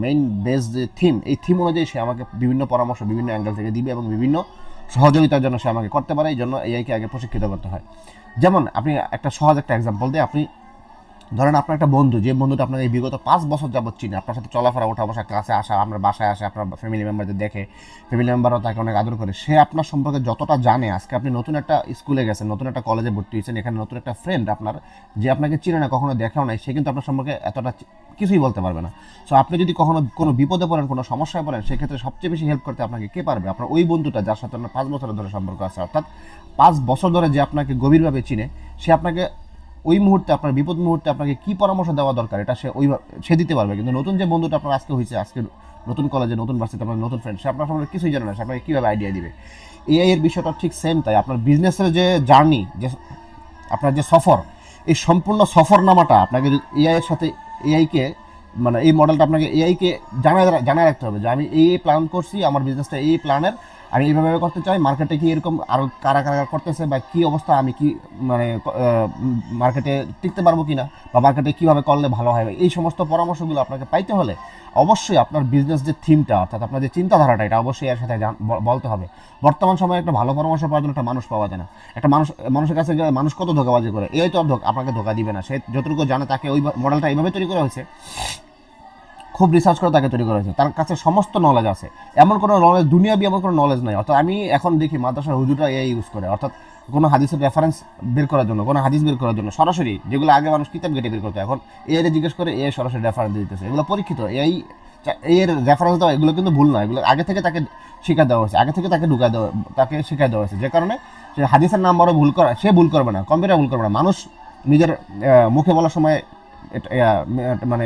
Speaker 1: মেইন বেজ যে থিম, এই থিম অনুযায়ী সে আমাকে বিভিন্ন পরামর্শ বিভিন্ন অ্যাঙ্গেল থেকে দিবে, এবং বিভিন্ন সহযোগিতার জন্য সে আমাকে করতে পারে। এই জন্য এআইকে আগে প্রশিক্ষিত করতে হয়। যেমন আপনি একটা সহজ একটা এক্সাম্পল দিয়ে, আপনি ধরেন আপনার একটা বন্ধু, যে বন্ধুটা আপনার এই বিগত 5 বছর যাবত চিনে, আপনার সাথে চলাফেরা, ওঠা বসা, ক্লাসে আসা, আপনার বাসায় আসে, আপনার ফ্যামিলি মেম্বারদের দেখে, ফ্যামিলি মেম্বারও তাকে অনেক আদর করে, সে আপনার সম্পর্কে যতটা জানে, আজকে আপনি নতুন একটা স্কুলে গেছেন, নতুন একটা কলেজে ভর্তি হয়েছেন, এখানে নতুন একটা ফ্রেন্ড আপনার, যে আপনাকে চিনে না, কখনো দেখাও নাই, সে কিন্তু আপনার সম্পর্কে এতটা কিছুই বলতে পারবে না। সো আপনি যদি কখনো কোনো বিপদে পড়েন, কোনো সমস্যায় পড়েন, সেক্ষেত্রে সবচেয়ে বেশি হেল্প করতে আপনাকে কে পারবে? আপনার ওই বন্ধুটা যার সাথে আপনার 5 বছর ধরে সম্পর্ক আছে, অর্থাৎ 5 বছর ধরে যে আপনাকে গভীরভাবে চিনে, সে আপনাকে ওই মুহূর্তে, আপনার বিপদ মুহূর্তে আপনাকে কী পরামর্শ দেওয়া দরকার এটা সে দিতে পারবে। কিন্তু নতুন যে বন্ধুটা আপনার আজকে হয়েছে, আজকে নতুন কলেজে, নতুন ভার্সিটিতে আপনার নতুন ফ্রেন্ড, সে আপনার সম্পর্কে কিছুই জানে না, সে আপনাকে কীভাবে আইডিয়া দিবে? এআই এর বিষয়টা ঠিক সেম তাই। আপনার বিজনেসের যে জার্নি, যে আপনার যে সফর, এই সম্পূর্ণ সফরনামাটা আপনাকে এআই এর সাথে, এআইকে মানে এই মডেলটা আপনাকে এআইকে জানায় রাখতে হবে যে আমি এই প্ল্যান করছি, আমার বিজনেসটা এই প্ল্যানের, আমি এইভাবে করতে চাই, মার্কেটে কি এরকম আরও কারা করতেছে, বা কী অবস্থা, আমি কি মানে মার্কেটে টিকতে পারবো কিনা, বা মার্কেটে কীভাবে করলে ভালো হয়, এই সমস্ত পরামর্শগুলো আপনাকে পাইতে হলে অবশ্যই আপনার বিজনেস যে থিমটা, অর্থাৎ আপনার যে চিন্তাধারাটা, এটা অবশ্যই এর সাথে বলতে হবে। বর্তমান সময়ে একটা ভালো পরামর্শ পাওয়ার জন্য একটা মানুষ পাওয়া যায় না। একটা মানুষের কাছে মানুষ কত ধোকাবাজি করে, এই তো আপনাকে ধোকা দিবে না। সে যতটুকু জানে, তাকে ওই মডেলটা এইভাবে তৈরি করা হয়েছে, খুব রিসার্চ করে তাকে তৈরি করা হয়েছে, তার কাছে সমস্ত নলেজ আছে। এমন কোনো নলেজ, দুনিয়াবি এমন কোনো নলেজ নাই। অর্থাৎ আমি এখন দেখি মাদ্রাসার হুজুররা এআই ইউজ করে, অর্থাৎ কোনো হাদিসের রেফারেন্স বের করার জন্য, কোনো হাদিস বের করার জন্য সরাসরি, যেগুলো আগে মানুষ কিতাব ঘেটে বের করতো, এখন এআই জিজ্ঞেস করে এআই সরাসরি রেফারেন্স দিতেছে। এগুলো পরীক্ষিত। এর রেফারেন্স দেওয়া এগুলো কিন্তু ভুল না, এগুলো আগে থেকে তাকে শিক্ষা দেওয়া হয়েছে, আগে থেকে তাকে শিক্ষা দেওয়া হয়েছে, যে কারণে সে হাদিসের নাম্বারও ভুল করে, সে ভুল করবে না, কম্পিউটার ভুল করবে না। মানুষ নিজের মুখে বলার সময় মানে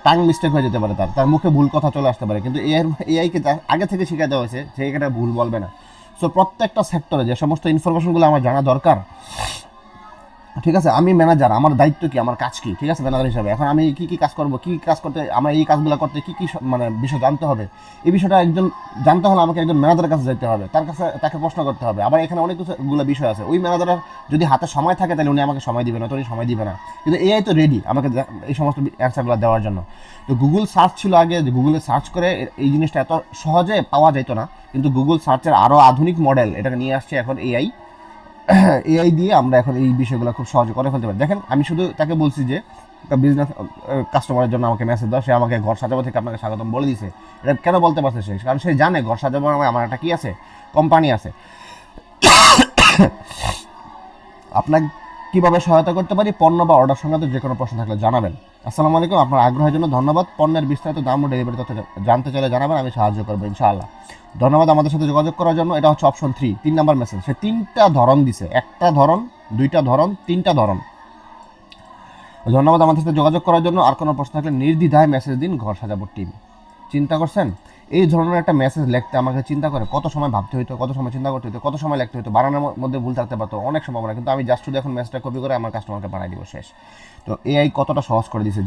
Speaker 1: টাং মিস্টেক হয়ে যেতে পারে, তার মুখে ভুল কথা চলে আসতে পারে, কিন্তু এআইকে আগে থেকে শিখা দেওয়া হয়েছে সে এটা ভুল বলবে না। সো প্রত্যেকটা সেক্টরে যে সমস্ত ইনফরমেশনগুলো আমার জানা দরকার, ঠিক আছে, আমি ম্যানেজার, আমার দায়িত্ব কি, আমার কাজ কি, ঠিক আছে, ম্যানেজার হিসাবে এখন আমি কি কি কাজ করব, কি কি কাজ করতে, আমার এই কাজগুলো করতে কি কি মানে বিষয় জানতে হবে, এই বিষয়টা একজন জানতে হলে আমাকে একজন ম্যানেজারের কাছে যেতে হবে, তার কাছে তাকে প্রশ্ন করতে হবে। আবার এখানে অনেক কিছুগুলো বিষয় আছে, ওই ম্যানেজারের যদি হাতে সময় থাকে তাহলে উনি আমাকে সময় দিবে না, তো উনি সময় দিবে না, কিন্তু এআই তো রেডি আমাকে এই সমস্ত অ্যান্সারগুলো দেওয়ার জন্য। তো গুগল সার্চ ছিল আগে, যে গুগলে সার্চ করে এই জিনিসটা এত সহজে পাওয়া যেত না, কিন্তু গুগল সার্চের আরও আধুনিক মডেল এটাকে নিয়ে আসছে এখন এআই। এআই দিয়ে আমরা এখন এই বিষয়গুলো খুব সহজে করে ফেলতে পারি। দেখেন আমি শুধু তাকে বলছি যে একটা বিজনেস কাস্টমারের জন্য আমাকে মেসেজ দাও, সে আমাকে ঘর সাজাবো থেকে আপনাকে স্বাগতম বলে দিছে। এটা কেন বলতে পারছে সে? কারণ সে জানে ঘর সাজাবো আমার একটা কি আছে, কোম্পানি আছে। আপনাকে কীভাবে সহায়তা করতে পারি, পণ্য বা অর্ডার সংক্রান্ত যে কোনো প্রশ্ন থাকলে জানাবেন। আসসালামু আলাইকুম, আপনার আগ্রহের জন্য ধন্যবাদ। পণ্যের বিস্তারিত দাম ও ডেলিভারি তথ্য জানতে চাইলে জানাবেন, আমি সাহায্য করবো ইনশাআল্লাহ। ধন্যবাদ আমাদের সাথে যোগাযোগ করার জন্য। এটা হচ্ছে অপশন 3, 3 নাম্বার মেসেজ। সে 3টা ধরন দিছে, একটা ধরন, 2টা ধরন, 3টা ধরন। ধন্যবাদ আমাদের সাথে যোগাযোগ করার জন্য। আর কোনো প্রশ্ন থাকলে নির্দ্বিধায় মেসেজ দিন, ঘর সাজাবো টিম। চিন্তা করছেন এই ধরনের একটা মেসেজ লিখতে আমাকে চিন্তা করে কত সময় ভাবতে হইতো, কত সময় চিন্তা করতে হইতো, কত সময় লিখতে হইতো, বানানোর মধ্যে ভুল থাকতে পারতো, অনেক সম্ভাবনা। কিন্তু আমি জাস্ট শুধু এখন মেসেজটা কপি করে আমার কাস্টমারকে পাঠিয়ে দিব, শেষ। তো এআই কতটা সহজ করে দিয়েছে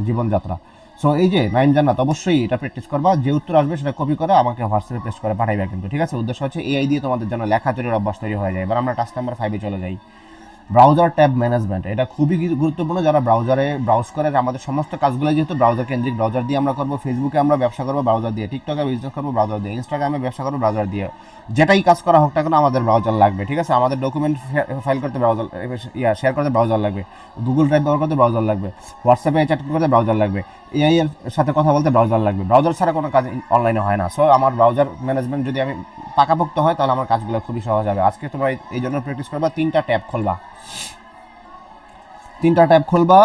Speaker 1: জীবনযাত্রা। সো এই যে নাইম জান্নাত, অবশ্যই এটা প্র্যাকটিস করবা, যে উত্তর আসবে সেটা কপি করে আমাকে হোয়াটসঅ্যাপে পেস্ট করে পাঠাইবা কিন্তু, ঠিক আছে? উদ্দেশ্য হচ্ছে এআই দিয়ে তোমাদের জন্য লেখা তৈরির অভ্যাস তৈরি হয়ে যায়। এবার আমরা টাস্ক নাম্বার 5-এ চলে যাই। ব্রাউজার ট্যাব ম্যানেজমেন্ট, এটা খুবই গুরুত্বপূর্ণ। যারা ব্রাউজারে ব্রাউজ করে, আমাদের সমস্ত কাজগুলো যেহেতু ব্রাউজার কেন্দ্রিক, ব্রাউজার দিয়ে আমরা করবো। ফেসবুকে আমরা ব্যবসা করবো ব্রাউজার দিয়ে, টিকটকে বিজনেস করবো ব্রাউজার দিয়ে, ইনস্টাগ্রামে ব্যবসা করবো ব্রাউজার দিয়ে। যেটাই কাজ করা হোক না কেন আমাদের ব্রাউজার লাগবে, ঠিক আছে? আমাদের ডকুমেন্ট ফাইল করতে ব্রাউজার, শেয়ার করতে ব্রাউজার লাগবে, গুগল ড্রাইভ ব্যবহার করতে ব্রাউজার লাগবে, হোয়াটসঅ্যাপে চ্যাট করতে ব্রাউজার লাগবে, এআই এর সাথে কথা বলতে ব্রাউজার লাগবে। ব্রাউজার ছাড়া কোনো কাজ অনলাইনে হয় না। সো আমার ব্রাউজার ম্যানেজমেন্ট যদি আমি পাকাপোক্ত হয় তাহলে আমার কাজগুলো খুবই সহজ হবে। আজকে তোমরা এই জন্য প্র্যাকটিস করবা, 3টা ট্যাব খুলবা, 3টা ট্যাব খুলবা,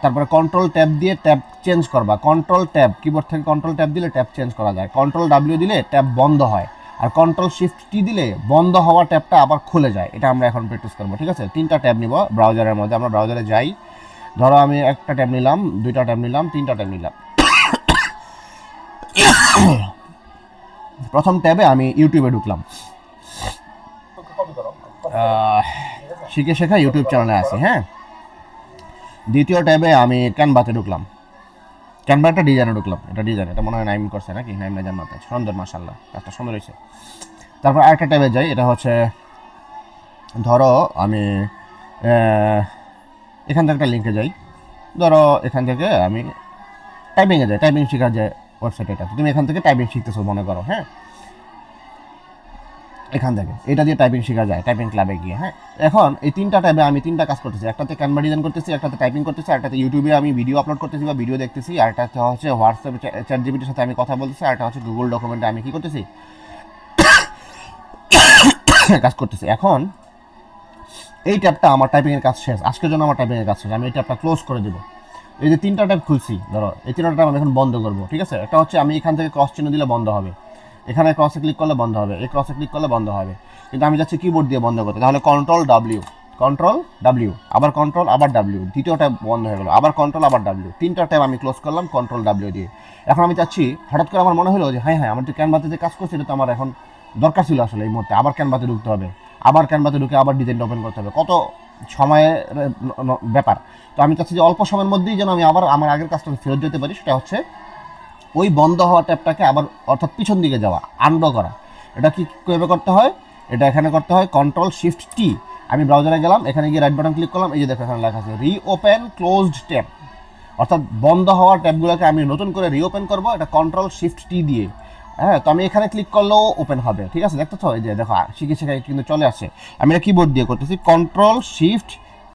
Speaker 1: তারপরে কন্ট্রোল ট্যাব দিয়ে ট্যাব চেঞ্জ করবা। কন্ট্রোল ট্যাব, কিবোর্ড থেকে কন্ট্রোল ট্যাব দিলে ট্যাব চেঞ্জ করা যায়। কন্ট্রোল ডাব্লিউ দিলে ট্যাব বন্ধ হয়, আর কন্ট্রোল শিফট টি দিলে বন্ধ হওয়া ট্যাবটা আবার খুলে যায়। এটা আমরা এখন প্র্যাকটিস করবো, ঠিক আছে? 3টা ট্যাব নিব ব্রাউজারের মধ্যে। আমরা ব্রাউজারে যাই, ধরো আমি একটা ট্যাব নিলাম, 2টা ট্যাব নিলাম, 3টা ট্যাব নিলাম। প্রথম ট্যাবে আমি ইউটিউবে ঢুকলাম, শিখে শেখা ইউটিউব চ্যানেলে আছি, হ্যাঁ। দ্বিতীয় ট্যাবে আমি ক্যানভাতে ঢুকলাম, ক্যানভা একটা ডিজাইনে ঢুকলাম। এটা ডিজাইন, এটা মনে হয় নাইম করছে নাকি, নাইম না জান্নাত, সুন্দর, মাশাআল্লাহ, কাজটা সুন্দর হয়েছে। তারপর আরেকটা ট্যাবে যাই, এটা হচ্ছে ধরো আমি এখান থেকে একটা লিঙ্কে যাই, ধরো এখান থেকে আমি টাইপিংয়ে যাই, টাইপিং শেখার যে ওয়েবসাইট, এটা তুমি এখান থেকে টাইপিং শিখতেছো মনে করো, হ্যাঁ। এখান থেকে এটা দিয়ে টাইপিং শেখা যায়, টাইপিং ক্লাবে গিয়ে, হ্যাঁ। এখন এই 3টা ট্যাবে আমি 3টা কাজ করতেছি, একটাতে ক্যানভা ডিজাইন করতেছি, একটাতে টাইপিং করতেছি, একটাতে ইউটিউবে আমি ভিডিও আপলোড করতেছি বা ভিডিও দেখতেছি, আর একটা হচ্ছে হোয়াটসঅ্যাপে চ্যাট জিপিটির সাথে আমি কথা বলতেছি, আর একটা হচ্ছে গুগল ডকুমেন্টে আমি কী করতেছি, কাজ করতেছি। এখন এই ট্যাবটা আমার টাইপিংয়ের কাজ শেষ, আজকের জন্য আমার টাইপিংয়ের কাজ শেষ, আমি এই ট্যাবটা ক্লোজ করে দেবো। এই যে 3টা ট্যাব খুলছি, ধরো এই 3টা ট্যাব আমি এখন বন্ধ করবো, ঠিক আছে? একটা হচ্ছে আমি এখান থেকে ক্রস চিহ্ন দিলে বন্ধ হবে, এখানে ক্রসে ক্লিক করলে বন্ধ হবে, এই ক্রসে ক্লিক করলে বন্ধ হবে, কিন্তু আমি যাচ্ছি কিবোর্ড দিয়ে বন্ধ করতে। তাহলে কন্ট্রোল ডাব্লিউ, কন্ট্রোল ডাব্লিউ, আবার কন্ট্রোল, আবার ডাব্লিউ, দ্বিতীয় ট্যাব বন্ধ হয়ে গেলো, আবার কন্ট্রোল, আবার ডাব্লিউ, 3টা ট্যাব আমি ক্লোজ করলাম কন্ট্রোল ডাব্লিউ দিয়ে। এখন আমি চাচ্ছি, হঠাৎ করে আমার মনে হলো যে হ্যাঁ হ্যাঁ, আমার তো ক্যানভাতে যে কাজ করছি এটা তো আমার এখন দরকার ছিল আসলে এই মুহূর্তে, আবার ক্যানভাতে ঢুকতে হবে, আবার ক্যানভাতে ঢুকে আবার ডিজাইনটা ওপেন করতে হবে, কত সময়ের ব্যাপার। তো আমি চাচ্ছি যে অল্প সময়ের মধ্যেই যেন আমি আবার আমার আগের কাজটা ফেরত যেতে পারি, সেটা হচ্ছে ওই বন্ধ হওয়া ট্যাবটাকে আবার, অর্থাৎ পিছন দিকে যাওয়া, আনডো করা। এটা কি কীভাবে করতে হয়? এটা এখানে করতে হয় কন্ট্রোল শিফট টি। আমি ব্রাউজারে গেলাম, এখানে গিয়ে রাইট বাটন ক্লিক করলাম, এই যে দেখো এখানে লেখা আছে রিওপেন ক্লোজড ট্যাব, অর্থাৎ বন্ধ হওয়া ট্যাবগুলোকে আমি নতুন করে রিওপেন করবো, এটা কন্ট্রোল শিফট টি দিয়ে, হ্যাঁ। তো আমি এখানে ক্লিক করলেও ওপেন হবে, ঠিক আছে? দেখতেছো, এই যে দেখো শিখে শেখায় কিন্তু চলে আসে। আমি এটা কিবোর্ড দিয়ে করতেছি, কন্ট্রোল শিফট